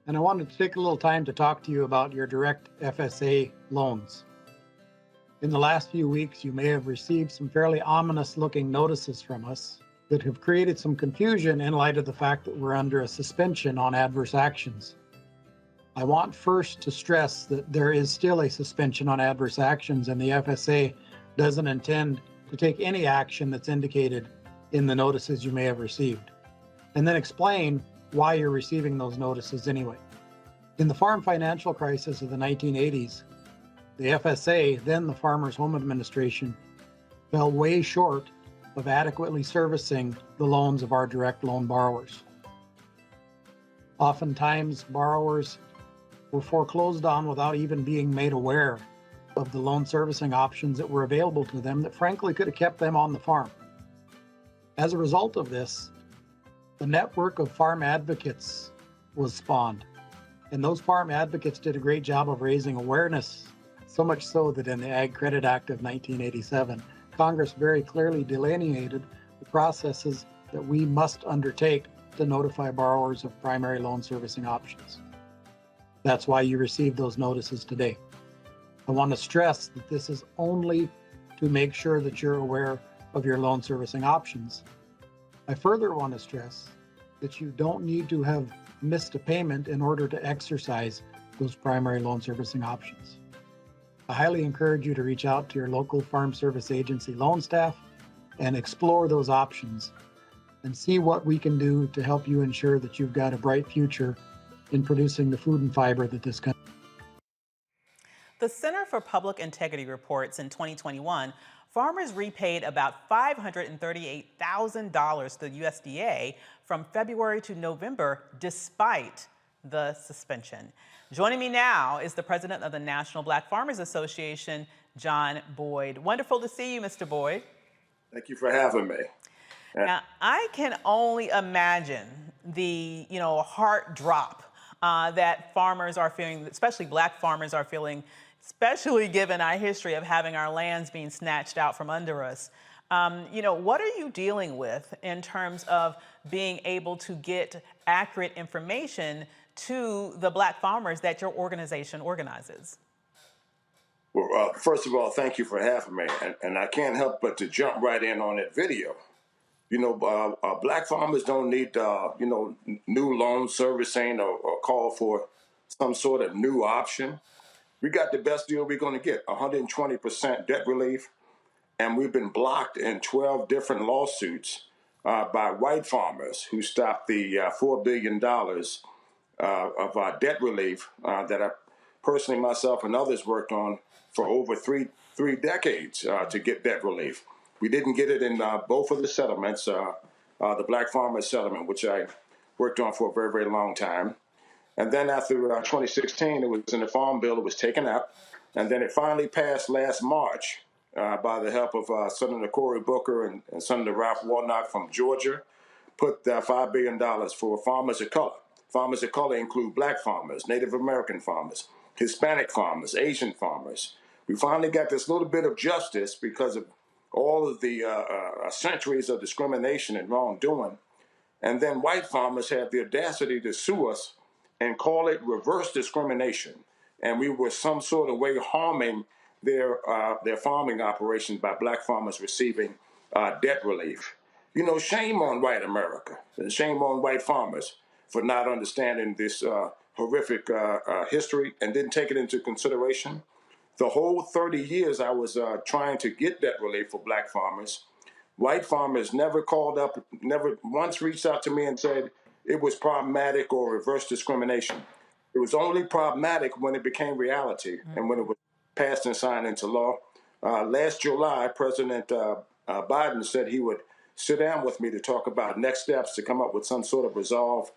And I wanted to take a little time to talk to you about your direct FSA loans. In the last few weeks, you may have received some fairly ominous-looking notices from us that have created some confusion in light of the fact that we're under a suspension on adverse actions. I want first to stress that there is still a suspension on adverse actions, and the FSA doesn't intend to take any action that's indicated in the notices you may have received, and then explain why you're receiving those notices anyway. In the farm financial crisis of the 1980s, the FSA, then the Farmers Home Administration, fell way short of adequately servicing the loans of our direct loan borrowers. Oftentimes, borrowers were foreclosed on without even being made aware of the loan servicing options that were available to them that frankly could have kept them on the farm. As a result of this, the network of farm advocates was spawned. And those farm advocates did a great job of raising awareness, so much so that in the Ag Credit Act of 1987, Congress very clearly delineated the processes that we must undertake to notify borrowers of primary loan servicing options. That's why you received those notices today. I want to stress that this is only to make sure that you're aware of your loan servicing options. I further want to stress that you don't need to have missed a payment in order to exercise those primary loan servicing options. I highly encourage you to reach out to your local Farm Service Agency loan staff and explore those options and see what we can do to help you ensure that you've got a bright future in producing the food and fiber that this country. The Center for Public Integrity reports in 2021, farmers repaid about $538,000 to the USDA from February to November, despite the suspension. Joining me now is the president of the National Black Farmers Association, John Boyd. Wonderful to see you, Mr. Boyd. Thank you for having me. Now, I can only imagine the heart drop that farmers are feeling, especially Black farmers are feeling, especially given our history of having our lands being snatched out from under us. What are you dealing with in terms of being able to get accurate information to the Black farmers that your organization organizes? Well, first of all, thank you for having me. And I can't help but to jump right in on that video. Black farmers don't need, new loan servicing or call for some sort of new option. We got the best deal we're going to get, 120% debt relief. And we've been blocked in 12 different lawsuits by white farmers who stopped the $4 billion of debt relief that I personally, myself and others worked on for over three decades to get debt relief. We didn't get it in both of the settlements, the Black Farmers Settlement, which I worked on for a very, very long time. And then after 2016, it was in the Farm Bill, it was taken out. And then it finally passed last March by the help of Senator Cory Booker and Senator Ralph Warnock from Georgia, put $5 billion for farmers of color. Farmers of color include Black farmers, Native American farmers, Hispanic farmers, Asian farmers. We finally got this little bit of justice because of all of the centuries of discrimination and wrongdoing. And then white farmers had the audacity to sue us and call it reverse discrimination. And we were some sort of way harming their farming operations by Black farmers receiving debt relief. You know, shame on white America and shame on white farmers for not understanding this horrific history and didn't take it into consideration. The whole 30 years I was trying to get debt relief for Black farmers, white farmers never called up, never once reached out to me and said it was problematic or reverse discrimination. It was only problematic when it became reality and when it was passed and signed into law. Last July, President Biden said he would sit down with me to talk about next steps to come up with some sort of resolve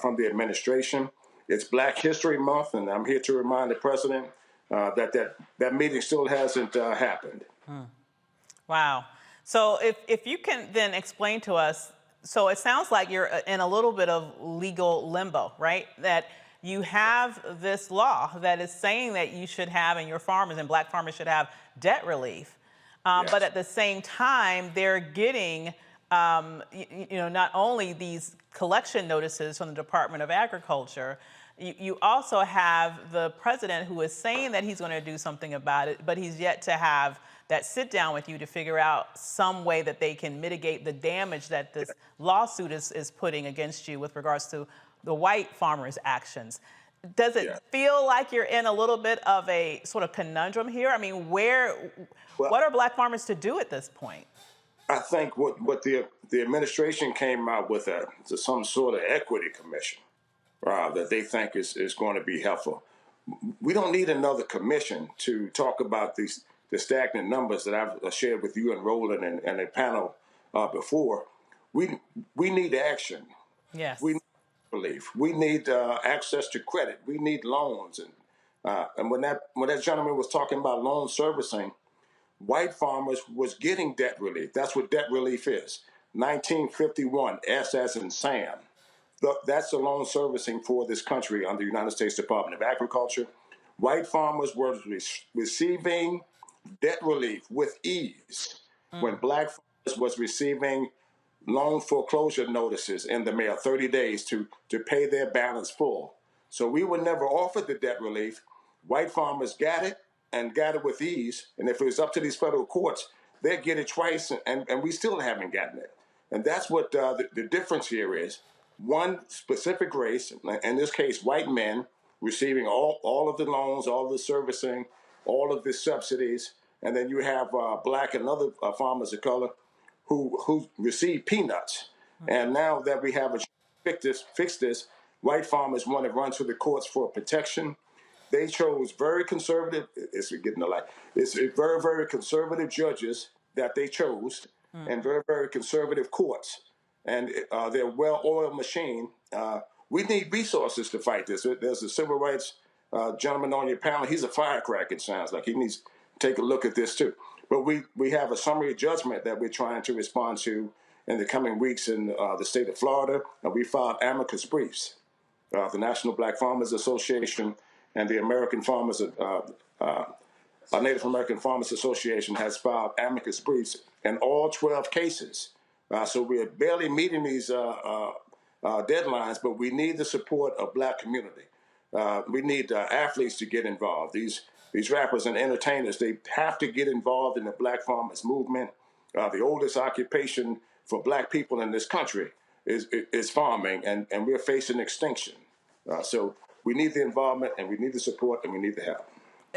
from the administration. It's Black History Month, and I'm here to remind the president that meeting still hasn't happened. Wow. So if you can then explain to us, so it sounds like you're in a little bit of legal limbo, right? That you have this law that is saying that you should have, and your farmers and Black farmers should have debt relief. Yes. But at the same time, they're getting, not only these collection notices from the Department of Agriculture, you also have the president who is saying that he's going to do something about it, but he's yet to have that sit down with you to figure out some way that they can mitigate the damage that this lawsuit is putting against you with regards to the white farmers' actions. Does it feel like you're in a little bit of a sort of conundrum here? I mean, what are Black farmers to do at this point? I think what the administration came out with some sort of equity commission that they think is going to be helpful. We don't need another commission to talk about the stagnant numbers that I've shared with you and Roland and a panel before. We need action. Yes. We need relief. We need access to credit. We need loans. And when that gentleman was talking about loan servicing, white farmers was getting debt relief. That's what debt relief is. 1951, S as in Sam. That's the loan servicing for this country under the United States Department of Agriculture. White farmers were receiving debt relief with ease when Black farmers was receiving loan foreclosure notices in the mail, 30 days to pay their balance full. So we were never offered the debt relief. White farmers got it and got it with ease. And if it was up to these federal courts, they'd get it twice, and we still haven't gotten it. And that's what the difference here is. One specific race, in this case, white men, receiving all of the loans, all of the servicing, all of the subsidies, and then you have Black and other farmers of color who receive peanuts. And now that we have fix this, white farmers want to run to the courts for protection. They chose very conservative, it's getting a lot, it's very, very conservative judges that they chose and very, very conservative courts. And they're a well-oiled machine. We need resources to fight this. There's a civil rights gentleman on your panel. He's a firecracker, it sounds like. He needs to take a look at this too. But we have a summary judgment that we're trying to respond to in the coming weeks in the state of Florida. And we filed amicus briefs. The National Black Farmers Association and the American Farmers, Native American Farmers Association has filed amicus briefs in all 12 cases. So we're barely meeting these deadlines, but we need the support of Black community. We need athletes to get involved. These rappers and entertainers, they have to get involved in the Black farmers movement. The oldest occupation for Black people in this country is farming, and we're facing extinction. So we need the involvement, and we need the support, and we need the help.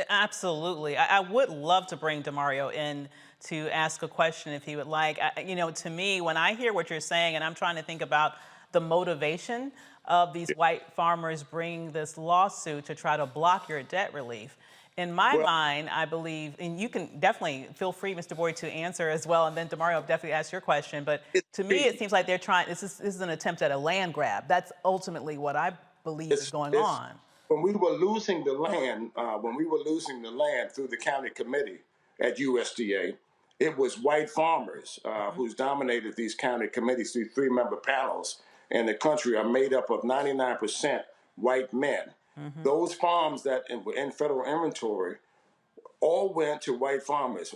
Absolutely. I would love to bring DeMario in to ask a question if he would like. To me, when I hear what you're saying, and I'm trying to think about the motivation of these white farmers bringing this lawsuit to try to block your debt relief, In my Well, mind, I believe, and you can definitely feel free, Mr. Boyd, to answer as well, and then Demario will definitely ask your question. But to me, it seems like they're trying. This is an attempt at a land grab. That's ultimately what I believe is going on. when we were losing the land, through the county committee at USDA, it was white farmers who's dominated these county committees. These 3-member panels in the country are made up of 99% white men. Those farms that were in federal inventory all went to white farmers,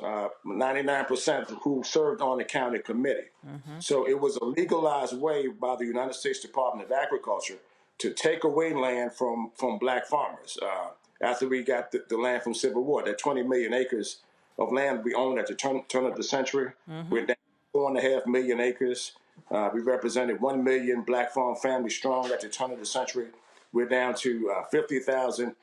99% who served on the county committee. So it was a legalized way by the United States Department of Agriculture to take away land from black farmers. After we got the land from Civil War, that 20 million acres of land we owned at the turn of the century, we're down to 4.5 million acres. We represented 1 million black farm families strong at the turn of the century. We're down to 50,000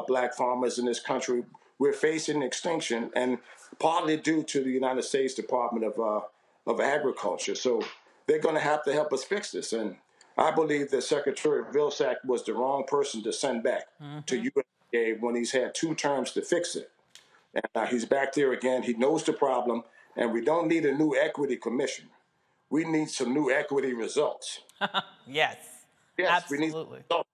black farmers in this country. We're facing extinction, and partly due to the United States Department of Agriculture. So they're going to have to help us fix this. And I believe that Secretary Vilsack was the wrong person to send back to USDA when he's had 2 terms to fix it. And he's back there again. He knows the problem, and we don't need a new equity commission. We need some new equity results. Yes, Yes, absolutely. we need results.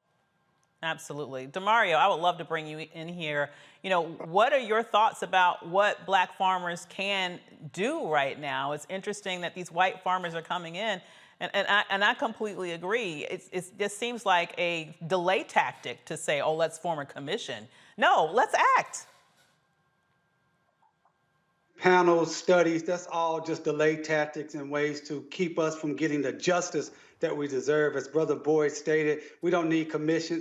Absolutely. Demario, I would love to bring you in here. You know, what are your thoughts about what black farmers can do right now? It's interesting that these white farmers are coming in, and I completely agree. It just seems like a delay tactic to say, oh, let's form a commission. No, let's act. Panels, studies, that's all just delay tactics and ways to keep us from getting the justice that we deserve. As Brother Boyd stated, we don't need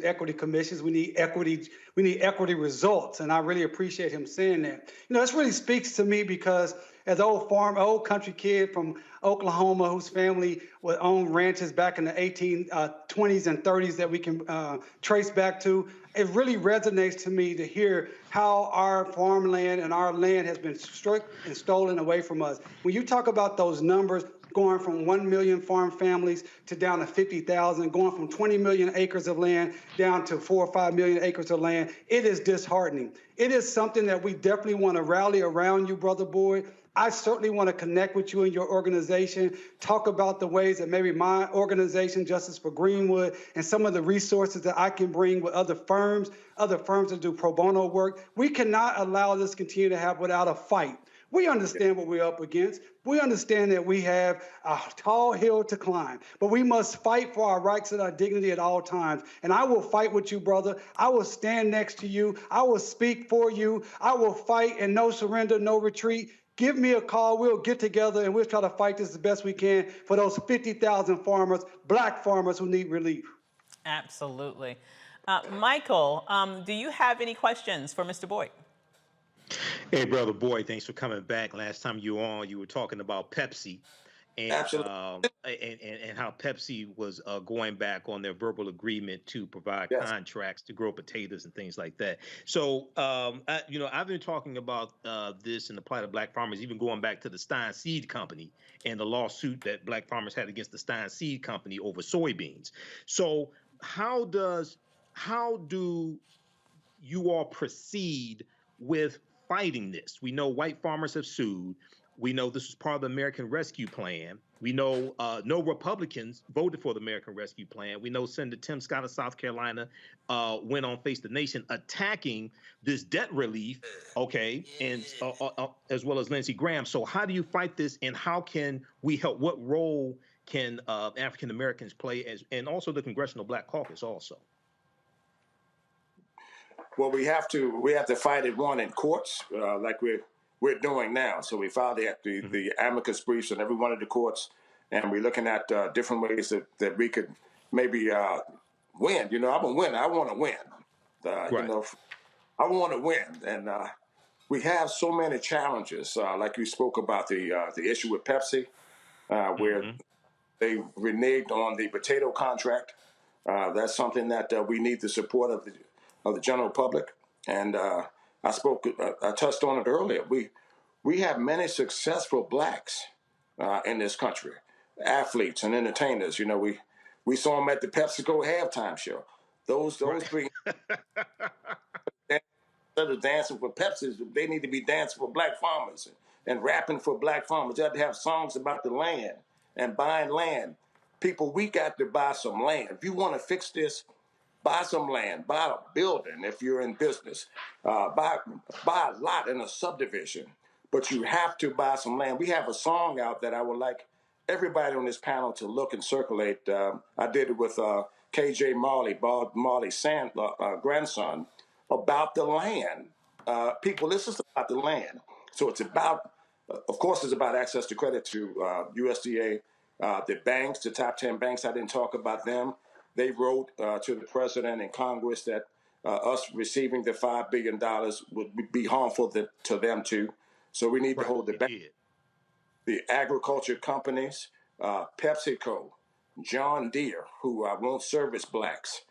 equity commissions. We need equity results. And I really appreciate him saying that. You know, this really speaks to me because as old country kid from Oklahoma whose family would own ranches back in the 1820s and 30s that we can trace back to, it really resonates to me to hear how our farmland and our land has been stripped and stolen away from us. When you talk about those numbers, going from 1 million farm families to down to 50,000, going from 20 million acres of land down to 4 or 5 million acres of land, it is disheartening. It is something that we definitely want to rally around you, Brother Boyd. I certainly want to connect with you and your organization, talk about the ways that maybe my organization, Justice for Greenwood, and some of the resources that I can bring with other firms that do pro bono work. We cannot allow this to continue to happen without a fight. We understand what we're up against. We understand that we have a tall hill to climb, but we must fight for our rights and our dignity at all times. And I will fight with you, brother. I will stand next to you. I will speak for you. I will fight, and no surrender, no retreat. Give me a call. We'll get together and we'll try to fight this as best we can for those 50,000 farmers, black farmers who need relief. Absolutely. Michael, do you have any questions for Mr. Boyd? Hey, Brother Boyd, thanks for coming back. Last time you were on, you were talking about Pepsi and and how Pepsi was going back on their verbal agreement to provide contracts to grow potatoes and things like that. So, I've been talking about this and the plight of black farmers, even going back to the Stein Seed Company and the lawsuit that black farmers had against the Stein Seed Company over soybeans. So, how do you all proceed with fighting this? We know white farmers have sued. We know this was part of the American Rescue Plan. We know no Republicans voted for the American Rescue Plan. We know Senator Tim Scott of South Carolina went on Face the Nation attacking this debt relief, and as well as Lindsey Graham. So how do you fight this, and how can we help? What role can African Americans play, and also the Congressional Black Caucus also? Well, we have to fight it in courts, like we're doing now. So we filed the amicus briefs in every one of the courts, and we're looking at different ways that we could maybe win. You know, I'm a winner. I want to win. You know, I want to win, and we have so many challenges. Like you spoke about the issue with Pepsi, where they reneged on the potato contract. That's something that we need the support of the general public. And I touched on it earlier. We have many successful blacks in this country, athletes and entertainers. You know, we saw them at the PepsiCo halftime show. Those three instead of dancing for Pepsi, they need to be dancing for black farmers and rapping for black farmers. They have to have songs about the land and buying land. People, we got to buy some land. If you want to fix this, buy some land, buy a building if you're in business, buy a lot in a subdivision, but you have to buy some land. We have a song out that I would like everybody on this panel to look and circulate. I did it with KJ Marley, Bob Marley's grandson, about the land. People, this is about the land. So it's about, of course, it's about access to credit to USDA, the banks, the top 10 banks. I didn't talk about them. They wrote to the president and Congress that us receiving the $5 billion would be harmful to them too. So we need to hold the bank. The agriculture companies, PepsiCo, John Deere, who won't service blacks,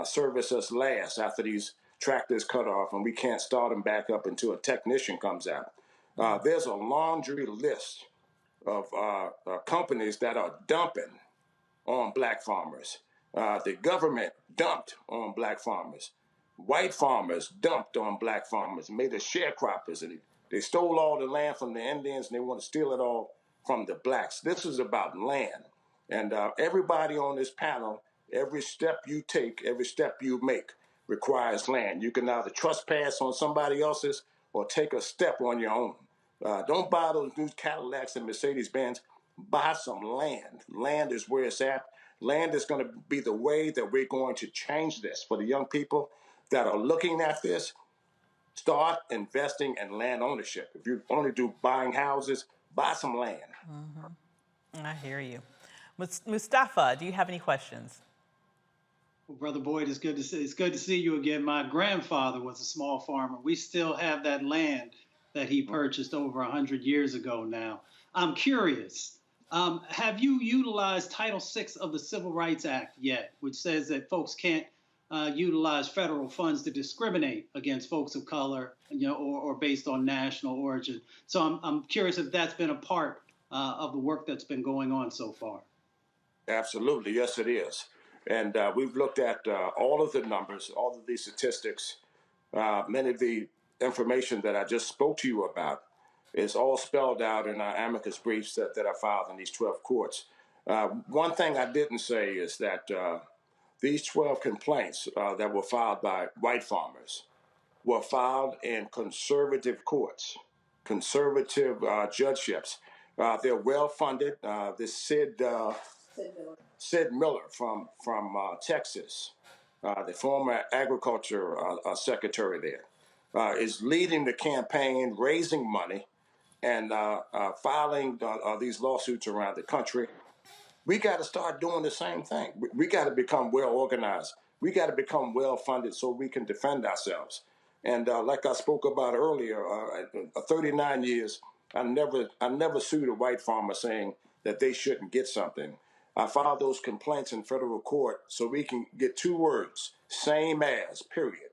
service us last after these tractors cut off and we can't start them back up until a technician comes out. There's a laundry list of companies that are dumping on black farmers. The government dumped on black farmers. White farmers dumped on black farmers, made us sharecroppers, and they stole all the land from the Indians and they want to steal it all from the blacks. This is about land. And everybody on this panel, every step you take, every step you make requires land. You can either trespass on somebody else's or take a step on your own. Don't buy those new Cadillacs and Mercedes-Benz. Buy some land. Land is where it's at. Land is going to be the way that we're going to change this. For the young people that are looking at this, start investing in land ownership. If you only do buying houses, buy some land. I hear you. Mustafa, do you have any questions? Well, Brother Boyd, it's good to see you again. My grandfather was a small farmer. We still have that land that he purchased over 100 years ago now. I'm curious, have you utilized Title VI of the Civil Rights Act yet, which says that folks can't utilize federal funds to discriminate against folks of color, or based on national origin? So I'm curious if that's been a part of the work that's been going on so far. Absolutely, yes, it is. And we've looked at all of the numbers, all of these statistics, many of the information that I just spoke to you about is all spelled out in our amicus briefs that are filed in these 12 courts. One thing I didn't say is that these 12 complaints that were filed by white farmers were filed in conservative courts, conservative judgeships. They're well funded. This Sid Miller from Texas, the former agriculture secretary there, is leading the campaign, raising money, and filing these lawsuits around the country. We got to start doing the same thing. We got to become well organized. We got to become well funded so we can defend ourselves. And like I spoke about earlier, 39 years, I never sued a white farmer saying that they shouldn't get something. I filed those complaints in federal court so we can get two words: same as, period.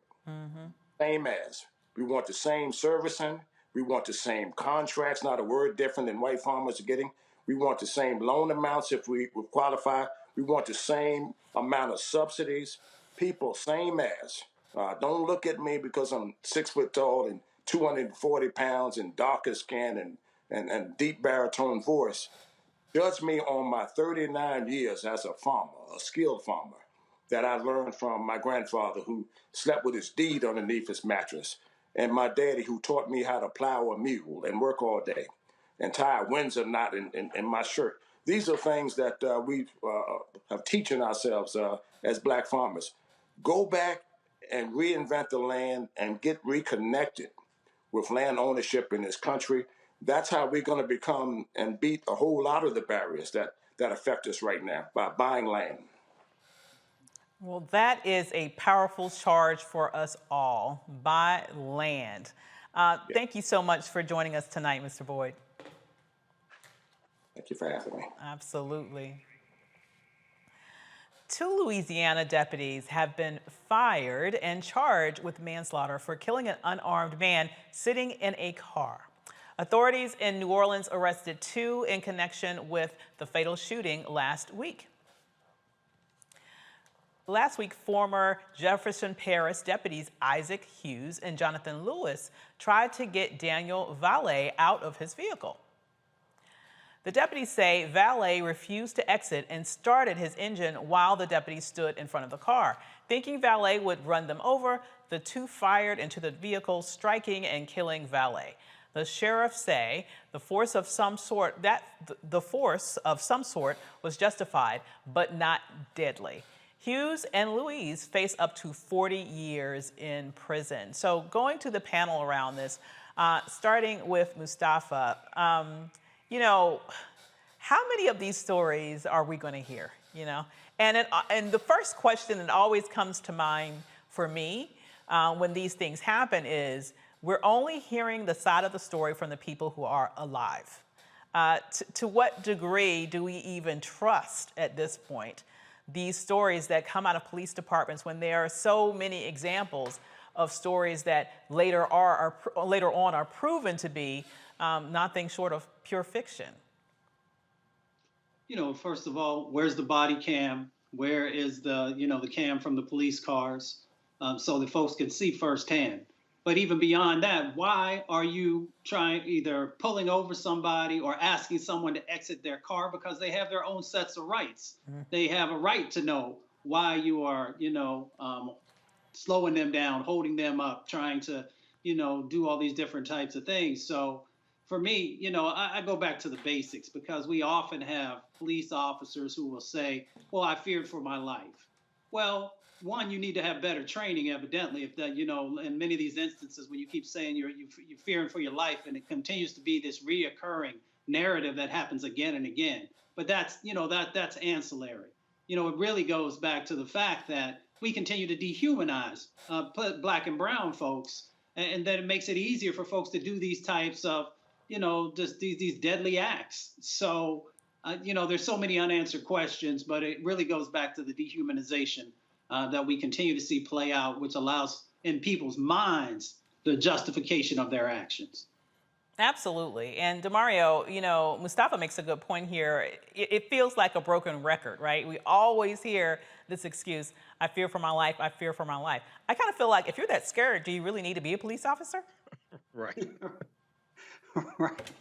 Same as. We want the same servicing. We want the same contracts, not a word different than white farmers are getting. We want the same loan amounts if we qualify. We want the same amount of subsidies. People, same as. Don't look at me because I'm 6 foot tall and 240 pounds and darker skin and deep baritone voice. Judge me on my 39 years as a farmer, a skilled farmer, that I learned from my grandfather who slept with his deed underneath his mattress, and my daddy who taught me how to plow a mule and work all day and tie a Windsor knot in my shirt. These are things that we have teaching ourselves as black farmers. Go back and reinvent the land and get reconnected with land ownership in this country. That's how we're going to become and beat a whole lot of the barriers that affect us right now, by buying land. Well, that is a powerful charge for us all. Buy land. Thank you so much for joining us tonight, Mr. Boyd. Thank you for having me. Absolutely. 2 Louisiana deputies have been fired and charged with manslaughter for killing an unarmed man sitting in a car. Authorities in New Orleans arrested 2 in connection with the fatal shooting last week. Last week, former Jefferson Parish deputies Isaac Hughes and Jonathan Lewis tried to get Daniel Valet out of his vehicle. The deputies say Valet refused to exit and started his engine while the deputies stood in front of the car. Thinking Valet would run them over, the two fired into the vehicle, striking and killing Valet. The sheriff say the force of some sort was justified, but not deadly. Hughes and Louise face up to 40 years in prison. So going to the panel around this, starting with Mustafa, you know, how many of these stories are we going to hear, you know? And the first question that always comes to mind for me when these things happen is, we're only hearing the side of the story from the people who are alive. To what degree do we even trust at this point these stories that come out of police departments when there are so many examples of stories that later on are proven to be nothing short of pure fiction? You know, first of all, where's the body cam? Where is the, you know, the cam from the police cars, so that folks can see firsthand? But even beyond that, why are you trying either pulling over somebody or asking someone to exit their car? Because they have their own sets of rights. They have a right to know why you are, you know, slowing them down, holding them up, trying to, you know, do all these different types of things. So for me, you know, I go back to the basics, because we often have police officers who will say, well, I feared for my life. Well, one, you need to have better training, evidently, if that, you know, in many of these instances when you keep saying you're fearing for your life, and it continues to be this reoccurring narrative that happens again and again. But that's, you know, that's ancillary. You know, it really goes back to the fact that we continue to dehumanize Black and brown folks, and that it makes it easier for folks to do these types of, you know, just these deadly acts. So, you know, there's so many unanswered questions, but it really goes back to the dehumanization that we continue to see play out, which allows in people's minds the justification of their actions. Absolutely. And DeMario, you know, Mustafa makes a good point here. It feels like a broken record, right? We always hear this excuse, I fear for my life, I fear for my life. I kind of feel like if you're that scared, do you really need to be a police officer? Right. Right.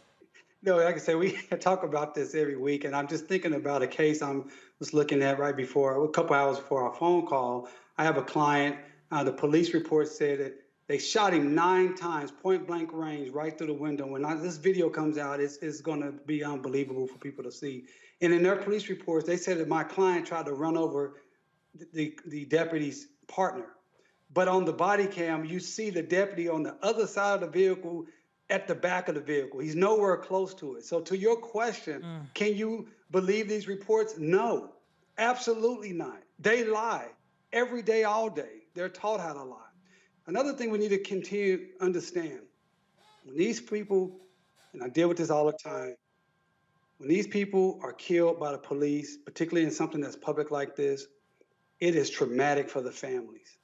No, like I said, we talk about this every week, and I'm just thinking about a case I was looking at right before, a couple hours before our phone call. I have a client, the police report said that they shot him 9 times, point blank range, right through the window. When this video comes out, it's going to be unbelievable for people to see. And in their police reports, they said that my client tried to run over the deputy's partner. But on the body cam, you see the deputy on the other side of the vehicle at the back of the vehicle. He's nowhere close to it. So to your question, can you believe these reports? No, absolutely not. They lie every day, all day. They're taught how to lie. Another thing we need to continue to understand, when these people, and I deal with this all the time, when these people are killed by the police, particularly in something that's public like this, it is traumatic for the families.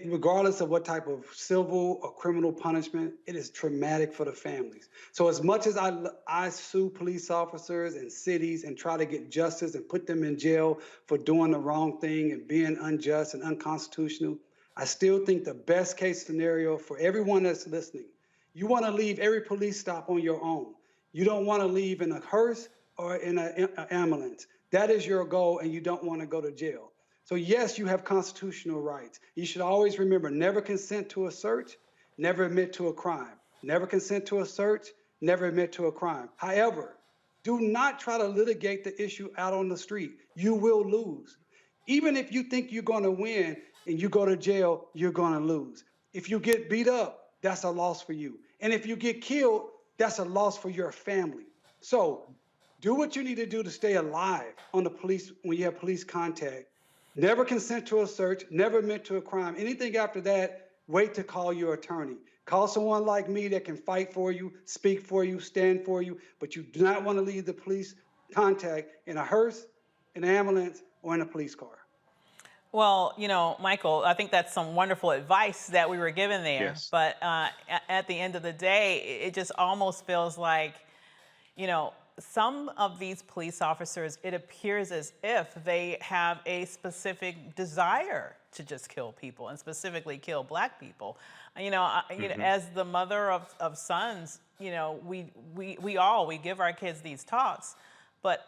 Regardless of what type of civil or criminal punishment, it is traumatic for the families. So as much as I sue police officers and cities and try to get justice and put them in jail for doing the wrong thing and being unjust and unconstitutional, I still think the best case scenario for everyone that's listening, you want to leave every police stop on your own. You don't want to leave in a hearse or in an ambulance. That is your goal, and you don't want to go to jail. So yes, you have constitutional rights. You should always remember, never consent to a search, never admit to a crime. Never consent to a search, never admit to a crime. However, do not try to litigate the issue out on the street. You will lose. Even if you think you're going to win and you go to jail, you're going to lose. If you get beat up, that's a loss for you. And if you get killed, that's a loss for your family. So do what you need to do to stay alive on the police when you have police contact. Never consent to a search, never admit to a crime. Anything after that, wait to call your attorney. Call someone like me that can fight for you, speak for you, stand for you, but you do not want to leave the police contact in a hearse, an ambulance, or in a police car. Well, you know, Michael, I think that's some wonderful advice that we were given there. Yes. But at the end of the day, it just almost feels like, you know, some of these police officers, it appears as if they have a specific desire to just kill people, and specifically kill Black people. You know, as the mother of sons, you know, we give our kids these talks, but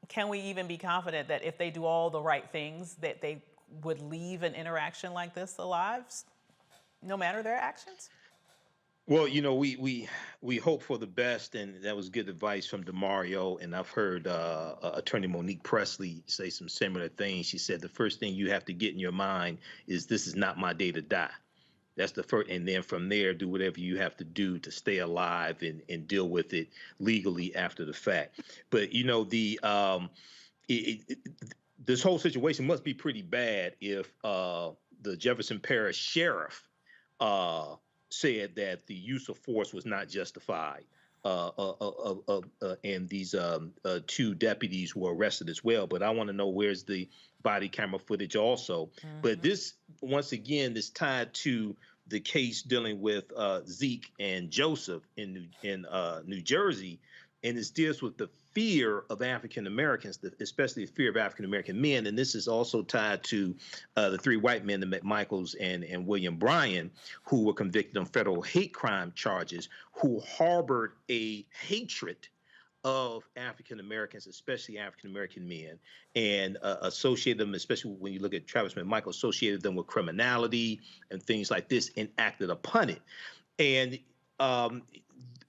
can we even be confident that if they do all the right things, that they would leave an interaction like this alive, no matter their actions? Well, you know, we hope for the best, and that was good advice from DeMario. And I've heard Attorney Monique Presley say some similar things. She said the first thing you have to get in your mind is this is not my day to die. That's the first, and then from there, do whatever you have to do to stay alive and deal with it legally after the fact. But you know, this whole situation must be pretty bad if the Jefferson Parish sheriff said that the use of force was not justified, and these two deputies were arrested as well. But I want to know, where's the body camera footage also? But this, once again, is tied to the case dealing with Zeke and Joseph in New Jersey, and it deals with the fear of African Americans, especially the fear of African American men. And this is also tied to the three white men, the McMichaels and William Bryan, who were convicted on federal hate crime charges, who harbored a hatred of African Americans, especially African American men, and associated them, especially when you look at Travis McMichael, associated them with criminality and things like this, and acted upon it. And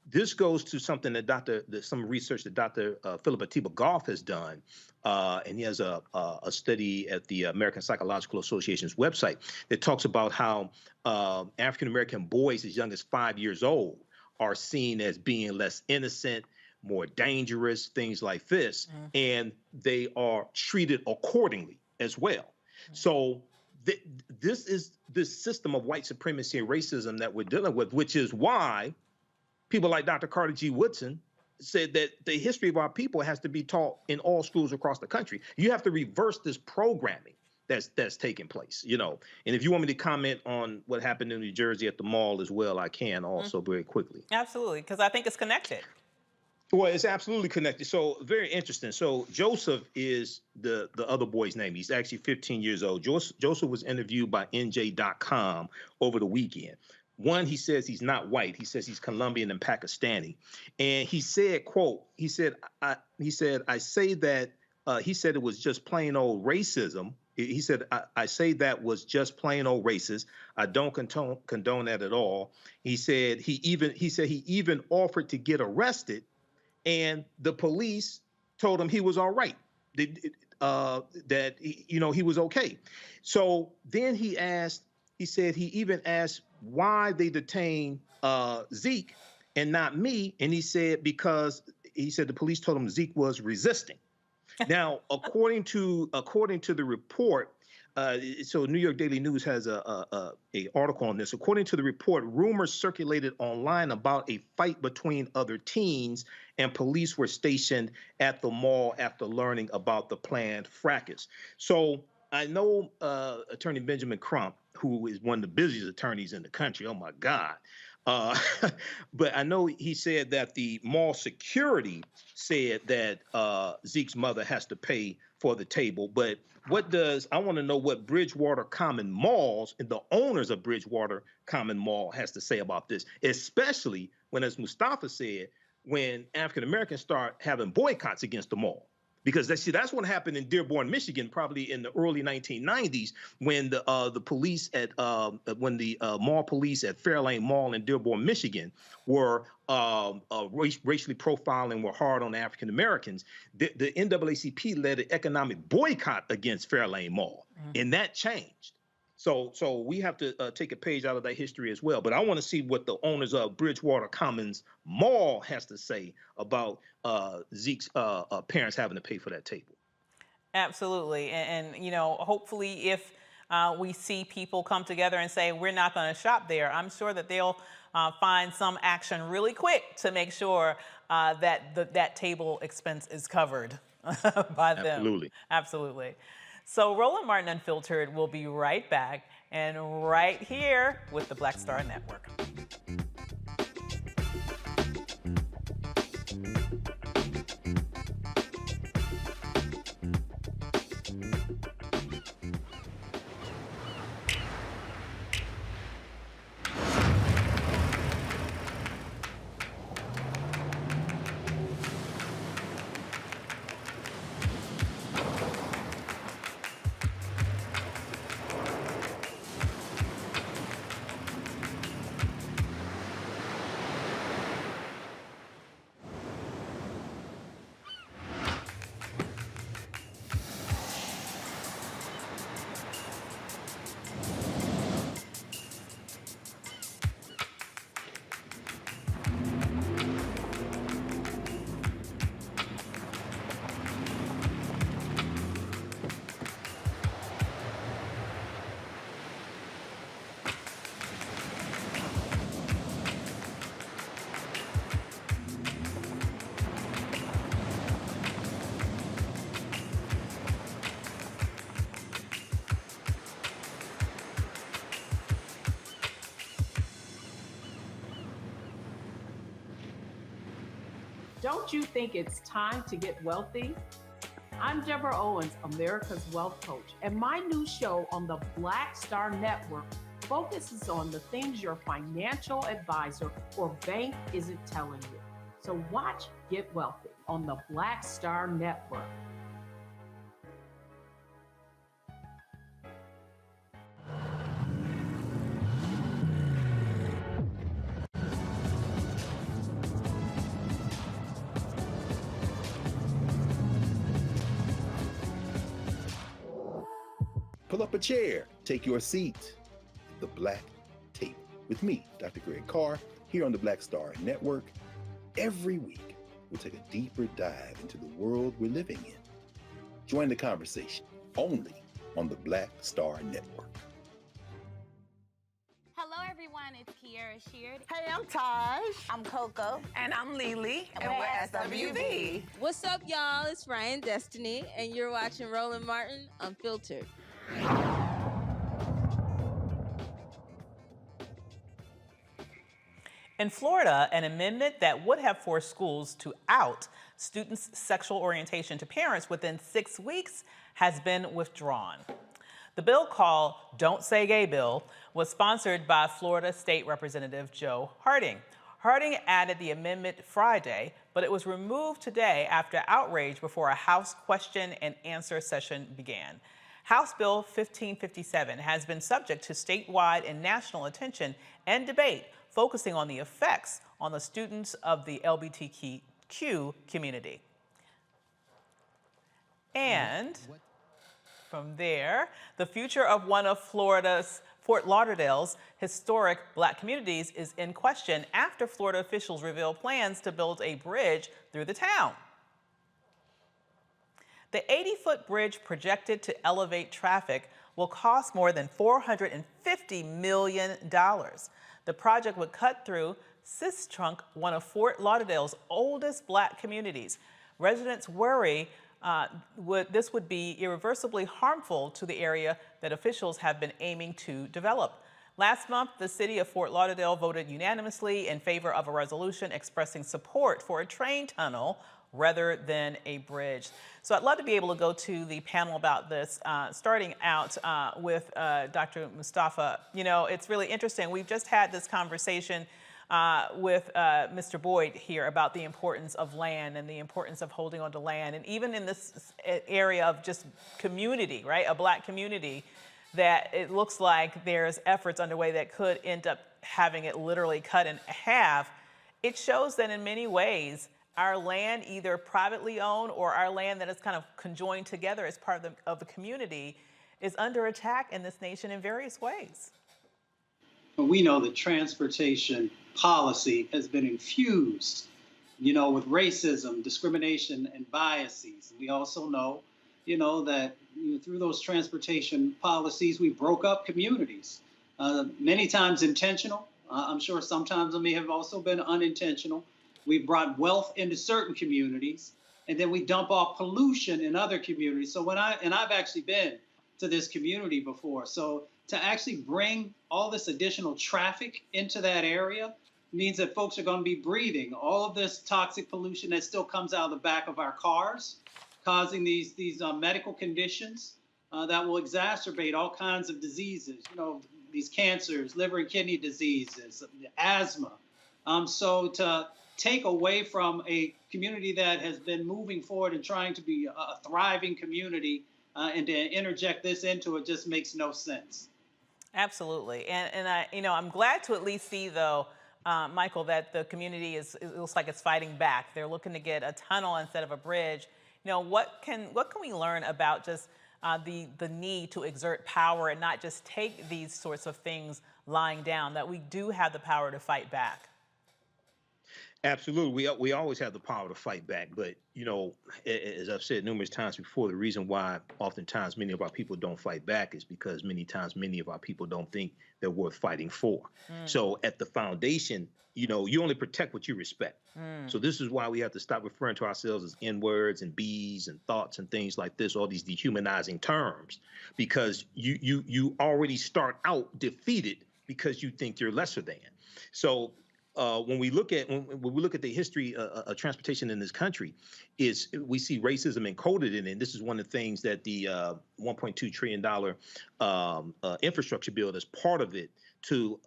this goes to something that some research that Dr. Philip Atiba Goff has done, and he has a study at the American Psychological Association's website that talks about how African American boys as young as 5 years old are seen as being less innocent, more dangerous, things like this, and they are treated accordingly as well. So this is this system of white supremacy and racism that we're dealing with, which is why people like Dr. Carter G. Woodson said that the history of our people has to be taught in all schools across the country. You have to reverse this programming that's taking place, you know. And if you want me to comment on what happened in New Jersey at the mall as well, I can also very quickly. Absolutely, because I think it's connected. Well, it's absolutely connected. So very interesting. So Joseph is the other boy's name. He's actually 15 years old. Joseph was interviewed by NJ.com over the weekend. One, he says he's not white. He says he's Colombian and Pakistani. And he said, quote, he said it was just plain old racism. He said, I say that was just plain old racist. I don't condone that at all. He said he even offered to get arrested, and the police told him he was all right, that he was okay. So then he even asked why they detained Zeke and not me, and he said the police told him Zeke was resisting. Now, according to the report, so New York Daily News has a article on this. According to the report, rumors circulated online about a fight between other teens, and police were stationed at the mall after learning about the planned fracas. So I know Attorney Benjamin Crump, who is one of the busiest attorneys in the country. Oh my God. But I know he said that the mall security said that Zeke's mother has to pay for the table. But I want to know what Bridgewater Common Malls and the owners of Bridgewater Common Mall has to say about this, especially when, as Mustafa said, when African Americans start having boycotts against the mall. Because that's what happened in Dearborn, Michigan, probably in the early 1990s, when the mall police at Fairlane Mall in Dearborn, Michigan, were racially profiling, were hard on African Americans. The NAACP led an economic boycott against Fairlane Mall, and that changed. So we have to take a page out of that history as well. But I want to see what the owners of Bridgewater Commons Mall has to say about Zeke's parents having to pay for that table. Absolutely. And hopefully if we see people come together and say, we're not going to shop there, I'm sure that they'll find some action really quick to make sure that table expense is covered by them. Absolutely. Absolutely. So Roland Martin Unfiltered will be right back, and right here with the Black Star Network. Don't you think it's time to get wealthy? I'm Deborah Owens, America's Wealth Coach, and my new show on the Black Star Network focuses on the things your financial advisor or bank isn't telling you. So watch Get Wealthy on the Black Star Network. Pull up a chair, take your seat. The Black Tape with me, Dr. Greg Carr, here on the Black Star Network. Every week, we'll take a deeper dive into the world we're living in. Join the conversation only on the Black Star Network. Hello, everyone. It's Kiara Sheard. Hey, I'm Taj. I'm Coco. And I'm Lily. And we're SWV. What's up, y'all? It's Ryan Destiny, and you're watching Roland Martin Unfiltered. In Florida, an amendment that would have forced schools to out students' sexual orientation to parents within 6 weeks has been withdrawn. The bill, called Don't Say Gay Bill, was sponsored by Florida State Representative Joe Harding. Harding added the amendment Friday, but it was removed today after outrage before a House question and answer session began. House Bill 1557 has been subject to statewide and national attention and debate, focusing on the effects on the students of the LGBTQ community. And from there, the future of one of Florida's Fort Lauderdale's historic Black communities is in question after Florida officials reveal plans to build a bridge through the town. The 80-foot bridge projected to elevate traffic will cost more than $450 million. The project would cut through Sistrunk, one of Fort Lauderdale's oldest Black communities. Residents worry this would be irreversibly harmful to the area that officials have been aiming to develop. Last month, the city of Fort Lauderdale voted unanimously in favor of a resolution expressing support for a train tunnel rather than a bridge. So I'd love to be able to go to the panel about this, starting out with Dr. Mustafa. You know, it's really interesting. We've just had this conversation with Mr. Boyd here about the importance of land and the importance of holding on to land. And even in this area of just community, right, a Black community, that it looks like there's efforts underway that could end up having it literally cut in half. It shows that in many ways, our land, either privately owned or our land that is kind of conjoined together as part of the community, is under attack in this nation in various ways. We know that transportation policy has been infused, you know, with racism, discrimination, and biases. We also know, you know, that through those transportation policies, we broke up communities, many times intentional. I'm sure sometimes it may have also been unintentional. We brought wealth into certain communities, and then we dump off pollution in other communities. So I've actually been to this community before. So to actually bring all this additional traffic into that area means that folks are going to be breathing all of this toxic pollution that still comes out of the back of our cars, causing these medical conditions that will exacerbate all kinds of diseases, you know, these cancers, liver and kidney diseases, asthma. So to take away from a community that has been moving forward and trying to be a thriving community and to interject this into it just makes no sense. Absolutely. And I, you know, I'm glad to at least see, though, Michael, that the community it looks like it's fighting back. They're looking to get a tunnel instead of a bridge. You know, what can we learn about just the need to exert power and not just take these sorts of things lying down, that we do have the power to fight back? Absolutely. We always have the power to fight back. But, you know, as I've said numerous times before, the reason why oftentimes many of our people don't fight back is because many times many of our people don't think they're worth fighting for. So at the foundation, you know, you only protect what you respect. So this is why we have to stop referring to ourselves as N-words and B's and thoughts and things like this, all these dehumanizing terms, because you already start out defeated because you think you're lesser than. So when we look at the history of transportation in this country, is we see racism encoded in it. And this is one of the things that the $1.2 trillion infrastructure bill is part of it, to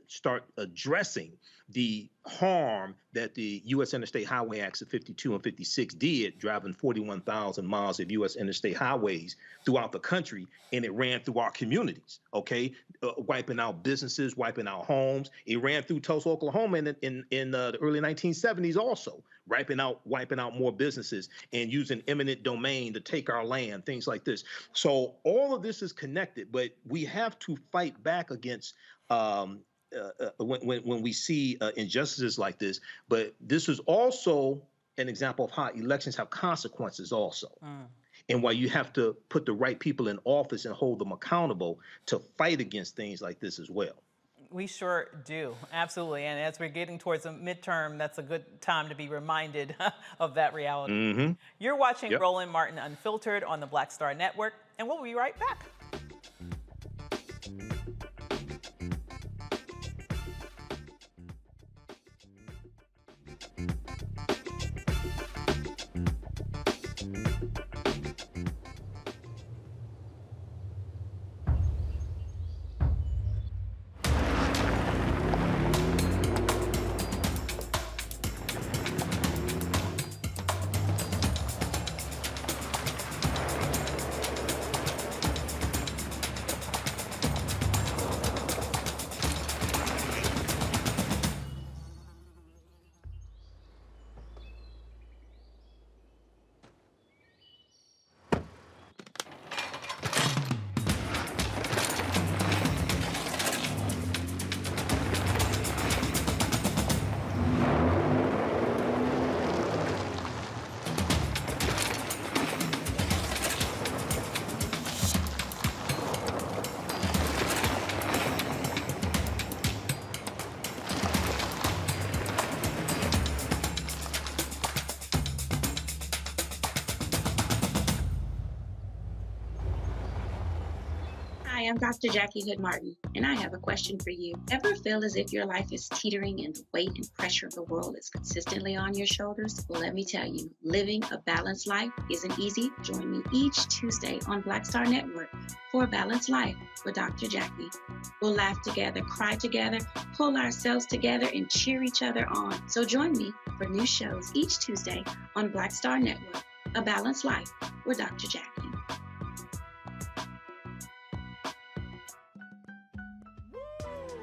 start addressing the harm that the U.S. Interstate Highway Acts of 52 and 56 did, driving 41,000 miles of U.S. interstate highways throughout the country, and it ran through our communities, okay? Wiping out businesses, wiping out homes. It ran through Tulsa, Oklahoma in the early 1970s also, wiping out more businesses and using eminent domain to take our land, things like this. So all of this is connected, but we have to fight back against when we see injustices like this. But this is also an example of how elections have consequences also. And why you have to put the right people in office and hold them accountable to fight against things like this as well. We sure do, absolutely. And as we're getting towards a midterm, that's a good time to be reminded of that reality. You're watching Roland Martin Unfiltered on the Black Star Network, and we'll be right back. Hi, I'm Dr. Jackie Hood Martin, and I have a question for you. Ever feel as if your life is teetering and the weight and pressure of the world is consistently on your shoulders? Well, let me tell you, living a balanced life isn't easy. Join me each Tuesday on Black Star Network for a Balanced Life with Dr. Jackie. We'll laugh together, cry together, pull ourselves together, and cheer each other on. So join me for new shows each Tuesday on Black Star Network, A Balanced Life with Dr. Jackie.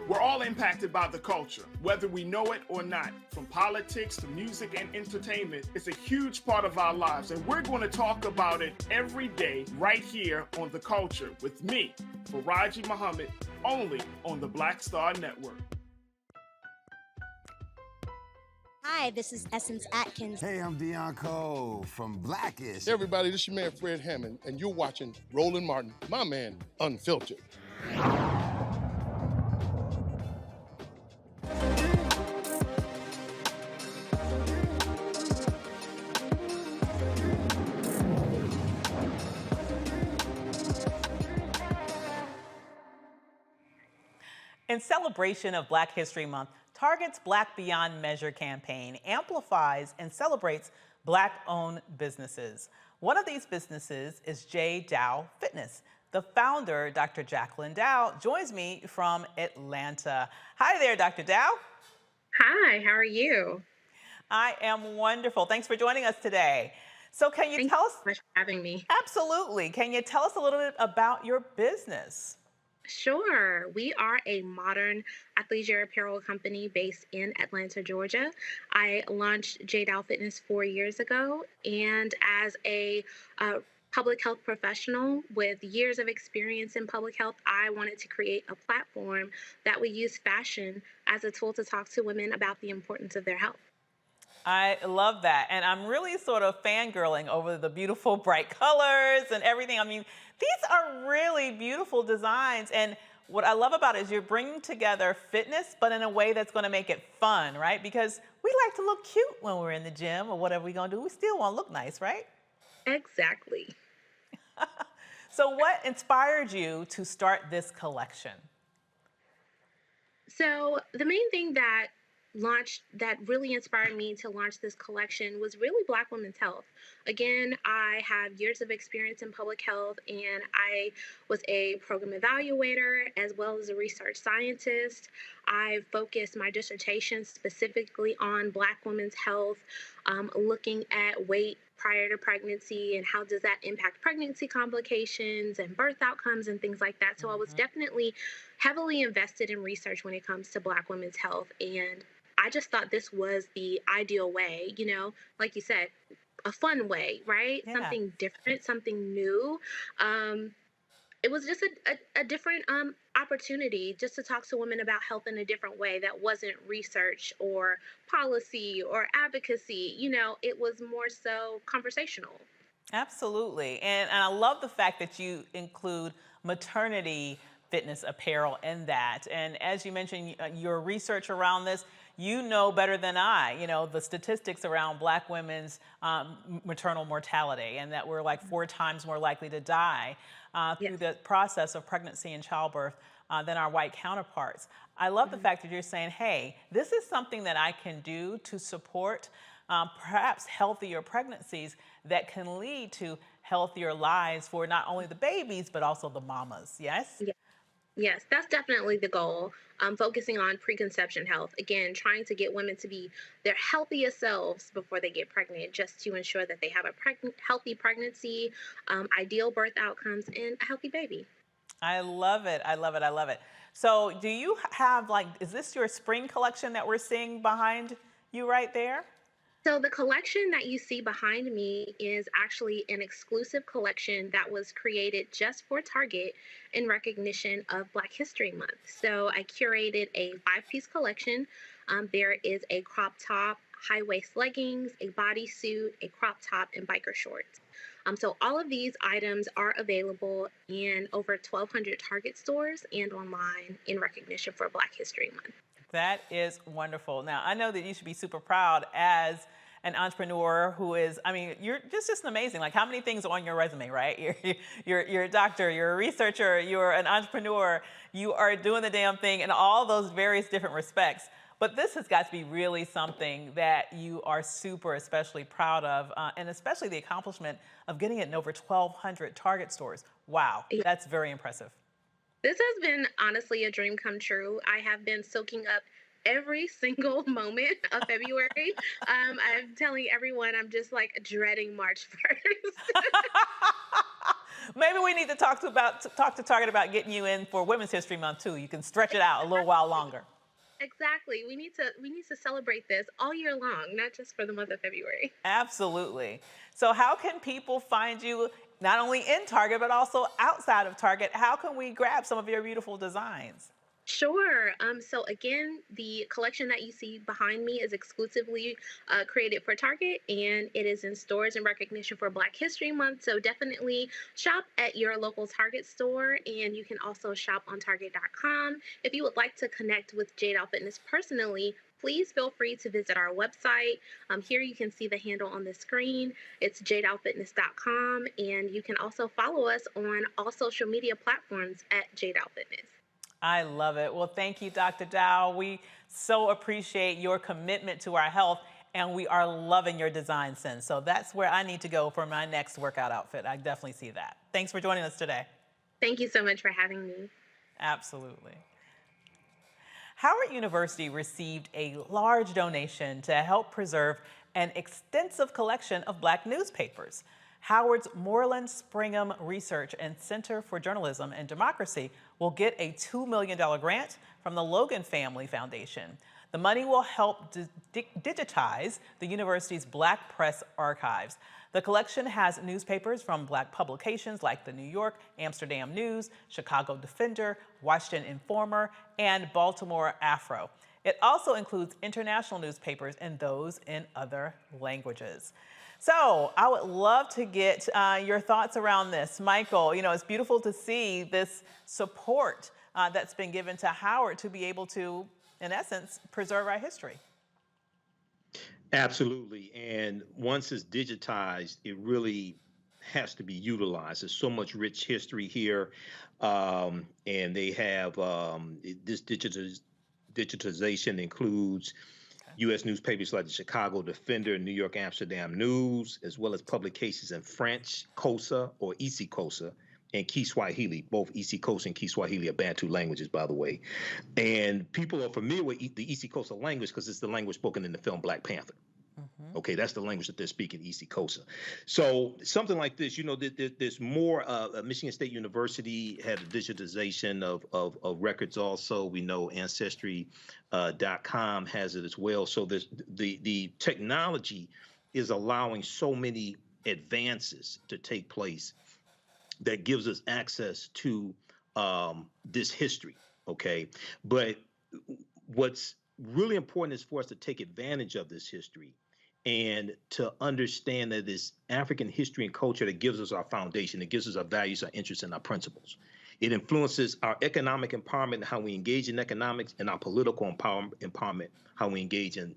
We're all impacted by the culture, whether we know it or not. From politics to music and entertainment, it's a huge part of our lives, and we're going to talk about it every day right here on The Culture with me, Faraji Muhammad, only on the Black Star Network. Hi, this is Essence Atkins. Hey, I'm Deion Cole from Blackish. Hey everybody, this is your man Fred Hammond, and you're watching Roland Martin, my man, Unfiltered. In celebration of Black History Month, Target's Black Beyond Measure campaign amplifies and celebrates Black-owned businesses. One of these businesses is J. Dow Fitness. The founder, Dr. Jacqueline Dow, joins me from Atlanta. Hi there, Dr. Dow. Hi, how are you? I am wonderful. Thanks for joining us today. So can you tell us? Thank you so much for having me. Absolutely. Can you tell us a little bit about your business? Sure. We are a modern athleisure apparel company based in Atlanta, Georgia. I launched J. Dow Fitness 4 years ago, and as a public health professional with years of experience in public health, I wanted to create a platform that would use fashion as a tool to talk to women about the importance of their health. I love that. And I'm really sort of fangirling over the beautiful bright colors and everything. I mean, these are really beautiful designs. And what I love about it is you're bringing together fitness, but in a way that's going to make it fun, right? Because we like to look cute when we're in the gym or whatever we're going to do. We still want to look nice, right? Exactly. So what inspired you to start this collection? So the main thing that really inspired me to launch this collection was really Black women's health. Again, I have years of experience in public health, and I was a program evaluator as well as a research scientist. I focused my dissertation specifically on Black women's health, looking at weight prior to pregnancy and how does that impact pregnancy complications and birth outcomes and things like that. So I was definitely heavily invested in research when it comes to Black women's health. And I just thought this was the ideal way, like you said, a fun way, right? Yeah. Something different, something new. It was just a different opportunity just to talk to women about health in a different way that wasn't research or policy or advocacy. It was more so conversational. Absolutely. And I love the fact that you include maternity fitness apparel in that. And as you mentioned, your research around this, you know better than I, the statistics around Black women's maternal mortality, and that we're like 4 times more likely to die through the process of pregnancy and childbirth than our white counterparts. I love the fact that you're saying, hey, this is something that I can do to support perhaps healthier pregnancies that can lead to healthier lives for not only the babies, but also the mamas. Yes? Yes, that's definitely the goal. Focusing on preconception health. Again, trying to get women to be their healthiest selves before they get pregnant, just to ensure that they have a healthy pregnancy, ideal birth outcomes, and a healthy baby. I love it. I love it. I love it. So do you have is this your spring collection that we're seeing behind you right there? So the collection that you see behind me is actually an exclusive collection that was created just for Target in recognition of Black History Month. So I curated a 5-piece collection. There is a crop top, high waist leggings, a bodysuit, a crop top, and biker shorts. So all of these items are available in over 1,200 Target stores and online in recognition for Black History Month. That is wonderful. Now, I know that you should be super proud as an entrepreneur who is, you're just amazing. Like, how many things are on your resume, right? You're a doctor, you're a researcher, you're an entrepreneur, you are doing the damn thing in all those various different respects. But this has got to be really something that you are super especially proud of, and especially the accomplishment of getting it in over 1,200 Target stores. Wow, that's very impressive. This has been honestly a dream come true. I have been soaking up every single moment of February. I'm telling everyone I'm just dreading March 1st. Maybe we need to talk to Target about getting you in for Women's History Month too. You can stretch it out a little while longer. Exactly. We need to celebrate this all year long, not just for the month of February. Absolutely. So how can people find you not only in Target, but also outside of Target? How can we grab some of your beautiful designs? Sure. So again, the collection that you see behind me is exclusively created for Target, and it is in stores in recognition for Black History Month. So definitely shop at your local Target store, and you can also shop on Target.com. If you would like to connect with J-Doll Fitness personally, please feel free to visit our website. Here you can see the handle on the screen. It's jdollfitness.com, and you can also follow us on all social media platforms at J-Doll Fitness. I love it. Well, thank you, Dr. Dow. We so appreciate your commitment to our health, and we are loving your design sense. So that's where I need to go for my next workout outfit. I definitely see that. Thanks for joining us today. Thank you so much for having me. Absolutely. Howard University received a large donation to help preserve an extensive collection of Black newspapers. Howard's Moreland Springham Research and Center for Journalism and Democracy will get a $2 million grant from the Logan Family Foundation. The money will help digitize the university's Black press archives. The collection has newspapers from Black publications like the New York Amsterdam News, Chicago Defender, Washington Informer, and Baltimore Afro. It also includes international newspapers and those in other languages. So I would love to get your thoughts around this. Michael, it's beautiful to see this support that's been given to Howard to be able to, in essence, preserve our history. Absolutely. And once it's digitized, it really has to be utilized. There's so much rich history here. And they have this digitization includes U.S. newspapers like the Chicago Defender, New York Amsterdam News, as well as publications in French, Xhosa or isiXhosa, and Kiswahili. Both isiXhosa and Kiswahili are Bantu languages, by the way. And people are familiar with the isiXhosa language because it's the language spoken in the film Black Panther. Okay, that's the language that they're speaking, isiXhosa. So something like this, you know, there's more. Michigan State University had a digitization of records also. We know Ancestry.com has it as well. So there's the technology is allowing so many advances to take place that gives us access to this history, okay? But what's really important is for us to take advantage of this history and to understand that it's African history and culture that gives us our foundation. It gives us our values, our interests, and our principles. It influences our economic empowerment, how we engage in economics, and our political empowerment, how we engage in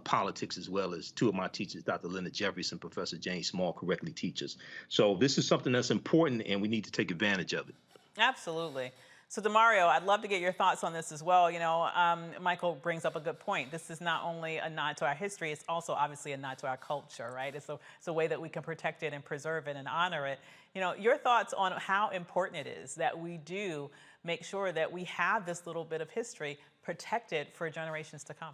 politics, as well as two of my teachers, Dr. Linda Jeffries and Professor James Small, correctly teach us. So this is something that's important, and we need to take advantage of it. Absolutely. So, Demario, I'd love to get your thoughts on this as well. You know, Michael brings up a good point. This is not only a nod to our history, it's also obviously a nod to our culture, right? It's a way that we can protect it and preserve it and honor it. You know, your thoughts on how important it is that we do make sure that we have this little bit of history protected for generations to come.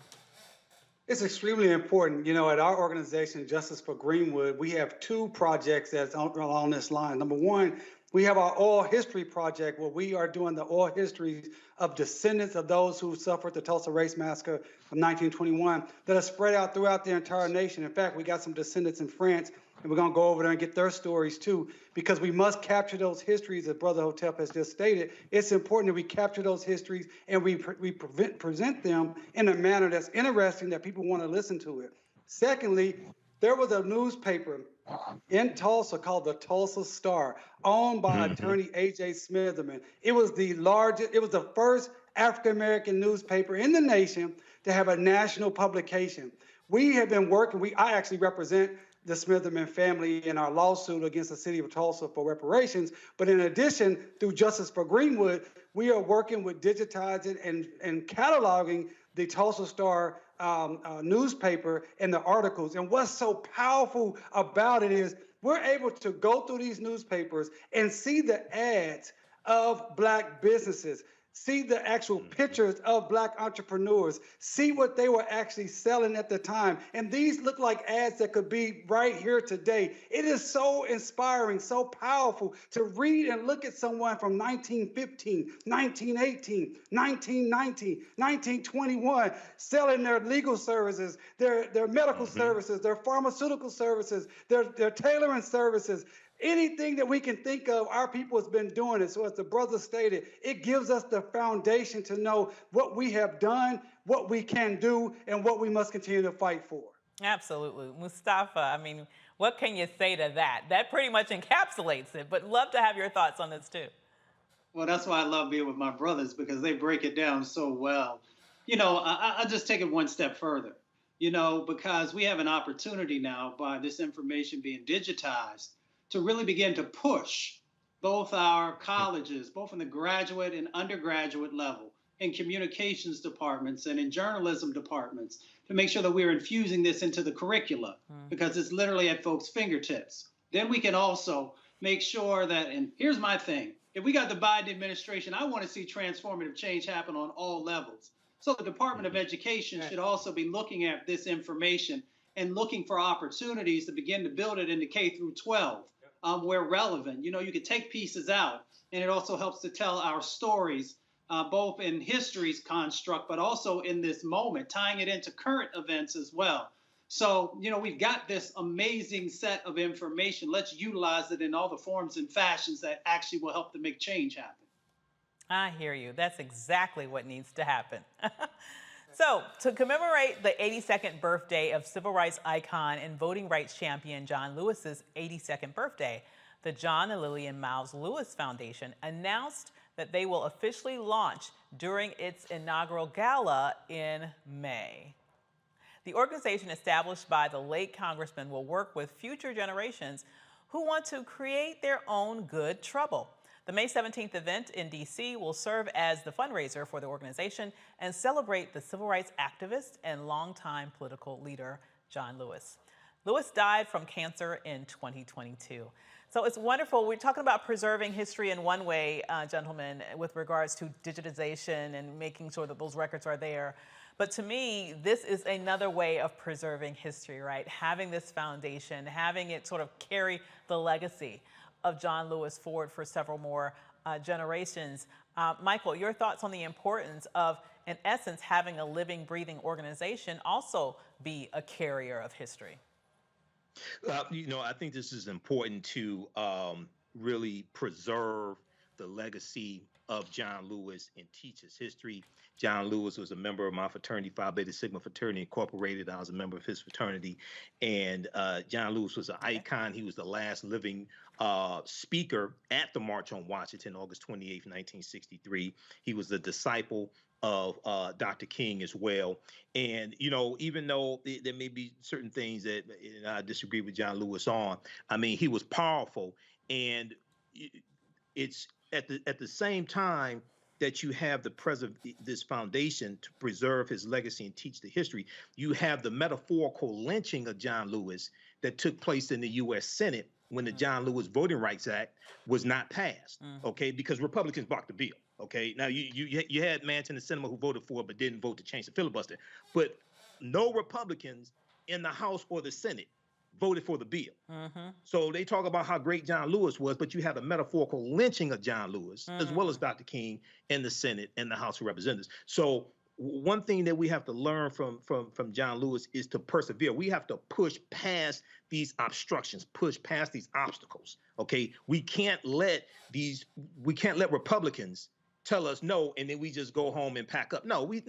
It's extremely important. You know, at our organization, Justice for Greenwood, we have two projects that's along this line. Number one, we have our oral history project where we are doing the oral histories of descendants of those who suffered the Tulsa Race Massacre of 1921 that are spread out throughout the entire nation. In fact, we got some descendants in France, and we're going to go over there and get their stories too, because we must capture those histories, as Brother Hotep has just stated. It's important that we capture those histories and we present them in a manner that's interesting, that people want to listen to it. Secondly, there was a newspaper in Tulsa called the Tulsa Star, owned by attorney A.J. Smitherman. It was the first African-American newspaper in the nation to have a national publication. We have been working, I actually represent the Smitherman family in our lawsuit against the city of Tulsa for reparations. But in addition, through Justice for Greenwood, we are working with digitizing and cataloging the Tulsa Star newspaper and the articles. And what's so powerful about it is we're able to go through these newspapers and see the ads of Black businesses, see the actual pictures of Black entrepreneurs, see what they were actually selling at the time. And these look like ads that could be right here today. It is so inspiring, so powerful to read and look at someone from 1915, 1918, 1919, 1921, selling their legal services, their medical services, their pharmaceutical services, their tailoring services. Anything that we can think of, our people has been doing it. So as the brother stated, it gives us the foundation to know what we have done, what we can do, and what we must continue to fight for. Absolutely. Mustafa, I mean, what can you say to that? That pretty much encapsulates it, but love to have your thoughts on this too. Well, that's why I love being with my brothers, because they break it down so well. You know, I'll just take it one step further, you know, because we have an opportunity now by this information being digitized to really begin to push both our colleges, both in the graduate and undergraduate level, in communications departments and in journalism departments, to make sure that we're infusing this into the curricula, because it's literally at folks' fingertips. Then we can also make sure that, and here's my thing, if we got the Biden administration, I want to see transformative change happen on all levels. So the Department of Education should also be looking at this information and looking for opportunities to begin to build it into K through 12. Where relevant. You know, you could take pieces out, and it also helps to tell our stories, both in history's construct, but also in this moment, tying it into current events as well. So, you know, we've got this amazing set of information. Let's utilize it in all the forms and fashions that actually will help to make change happen. I hear you. That's exactly what needs to happen. So, to commemorate the 82nd birthday of civil rights icon and voting rights champion John Lewis's 82nd birthday, the John and Lillian Miles Lewis Foundation announced that they will officially launch during its inaugural gala in May. The organization established by the late congressman will work with future generations who want to create their own good trouble. The May 17th event in D.C. will serve as the fundraiser for the organization and celebrate the civil rights activist and longtime political leader, John Lewis. Lewis died from cancer in 2022. So it's wonderful. We're talking about preserving history in one way, gentlemen, with regards to digitization and making sure that those records are there. But to me, this is another way of preserving history, right? Having this foundation, having it sort of carry the legacy of John Lewis forward for several more generations. Michael, your thoughts on the importance of, in essence, having a living, breathing organization also be a carrier of history? I think this is important to really preserve the legacy of John Lewis and teach his history. John Lewis was a member of my fraternity, Phi Beta Sigma Fraternity Incorporated. I was a member of his fraternity. And John Lewis was an icon. He was the last living speaker at the March on Washington, August 28th, 1963. He was a disciple of Dr. King as well. And, even though there may be certain things that I disagree with John Lewis on, I mean, he was powerful. And it's at the same time that you have this foundation to preserve his legacy and teach the history, you have the metaphorical lynching of John Lewis that took place in the U.S. Senate when the John Lewis Voting Rights Act was not passed, okay, because Republicans blocked the bill. Okay, now you had Manchin and Sinema who voted for it but didn't vote to change the filibuster. But no Republicans in the House or the Senate voted for the bill. So they talk about how great John Lewis was, but you have a metaphorical lynching of John Lewis, as well as Dr. King in the Senate and the House of Representatives. So one thing that we have to learn from John Lewis is to persevere. We have to push past these obstructions, push past these obstacles. Okay, we can't let Republicans tell us no, and then we just go home and pack up. No, we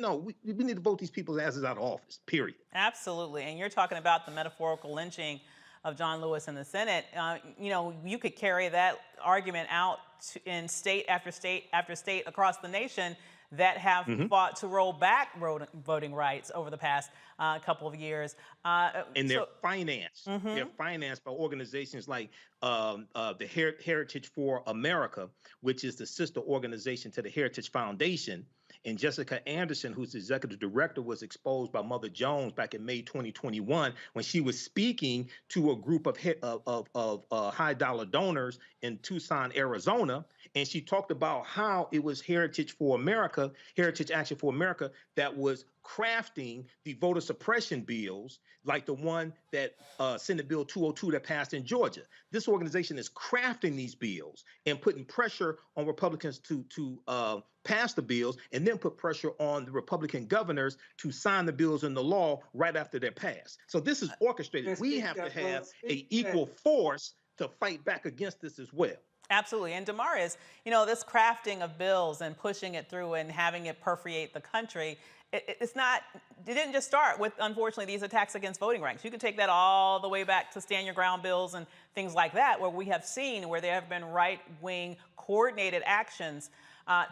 need to vote these people's asses out of office, period. Absolutely. And you're talking about the metaphorical lynching of John Lewis in the Senate. You could carry that argument out in state after state after state across the nation that have fought to roll back voting rights over the past couple of years. And they're financed. They're financed by organizations like the Heritage for America, which is the sister organization to the Heritage Foundation. And Jessica Anderson, who's the executive director, was exposed by Mother Jones back in May 2021 when she was speaking to a group of high-dollar donors in Tucson, Arizona. And she talked about how it was Heritage for America, Heritage Action for America, that was crafting the voter suppression bills like the one that Senate Bill 202 that passed in Georgia. This organization is crafting these bills and putting pressure on Republicans to pass the bills, and then put pressure on the Republican governors to sign the bills into law right after they're passed. So this is orchestrated. We have to have an equal force to fight back against this as well. Absolutely. And Damaris, this crafting of bills and pushing it through and having it permeate the country, it didn't just start with, unfortunately, these attacks against voting rights. You can take that all the way back to stand your ground bills and things like that, where we have seen where there have been right-wing coordinated actions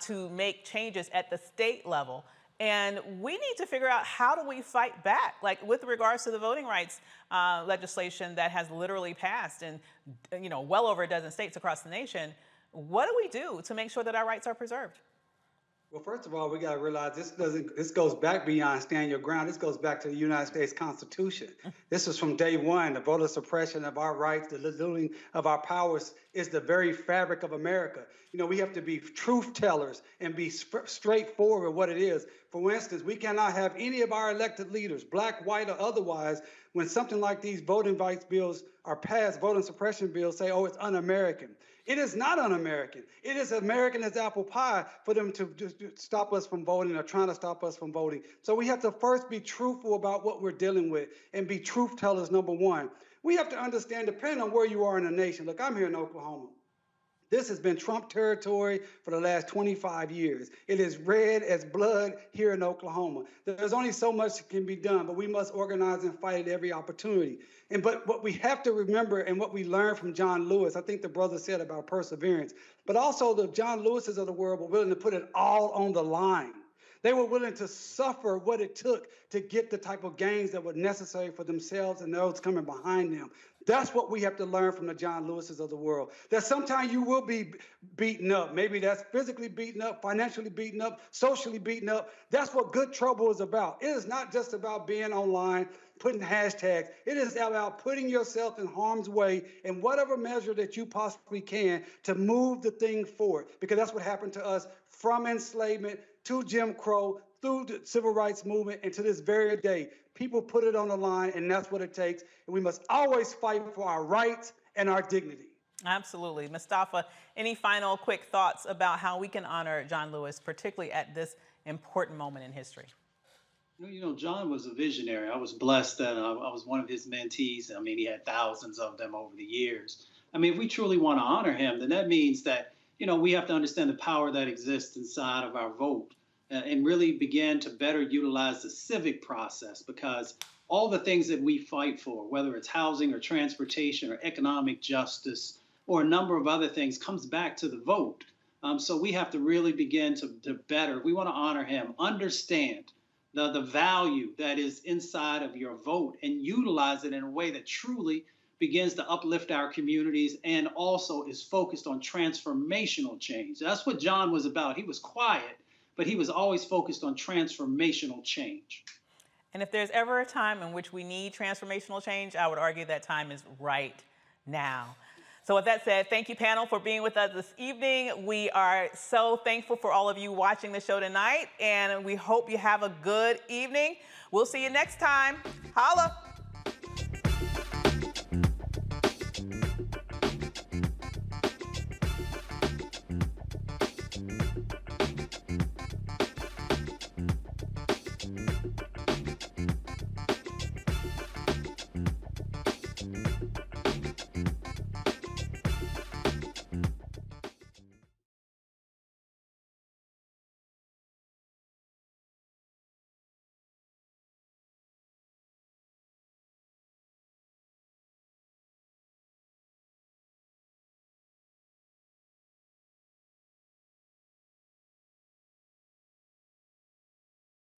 to make changes at the state level. And we need to figure out, how do we fight back? Like with regards to the voting rights legislation that has literally passed in, well over a dozen states across the nation, what do we do to make sure that our rights are preserved? Well, first of all, we got to realize this goes back beyond stand your ground. This goes back to the United States Constitution. This was from day one. The voter suppression of our rights, the limiting of our powers is the very fabric of America. We have to be truth tellers and be straightforward with what it is. For instance, we cannot have any of our elected leaders, black, white, or otherwise, when something like these voting rights bills are passed, voting suppression bills, say, oh, it's un-American. It is not un-American. It is American as apple pie for them to just stop us from voting or trying to stop us from voting. So we have to first be truthful about what we're dealing with and be truth tellers, number one. We have to understand, depending on where you are in the nation. Look, I'm here in Oklahoma. This has been Trump territory for the last 25 years. It is red as blood here in Oklahoma. There's only so much that can be done, but we must organize and fight at every opportunity. But what we have to remember, and what we learned from John Lewis, I think the brother said about perseverance, but also the John Lewises of the world were willing to put it all on the line. They were willing to suffer what it took to get the type of gains that were necessary for themselves and those coming behind them. That's what we have to learn from the John Lewises of the world. That sometimes you will be beaten up. Maybe that's physically beaten up, financially beaten up, socially beaten up. That's what good trouble is about. It is not just about being online, putting hashtags. It is about putting yourself in harm's way in whatever measure that you possibly can to move the thing forward. Because that's what happened to us from enslavement to Jim Crow, through the civil rights movement, and to this very day. People put it on the line, and that's what it takes. And we must always fight for our rights and our dignity. Absolutely. Mustafa, any final quick thoughts about how we can honor John Lewis, particularly at this important moment in history? You know, John was a visionary. I was blessed that I was one of his mentees. I mean, he had thousands of them over the years. I mean, if we truly want to honor him, then that means that, you know, we have to understand the power that exists inside of our vote and really begin to better utilize the civic process, because all the things that we fight for, whether it's housing or transportation or economic justice or a number of other things, comes back to the vote. So we have to really begin to better, if we want to honor him, understand the value that is inside of your vote and utilize it in a way that truly begins to uplift our communities and also is focused on transformational change. That's what John was about. He was quiet, but he was always focused on transformational change. And if there's ever a time in which we need transformational change, I would argue that time is right now. So with that said, thank you, panel, for being with us this evening. We are so thankful for all of you watching the show tonight, and we hope you have a good evening. We'll see you next time. Holla.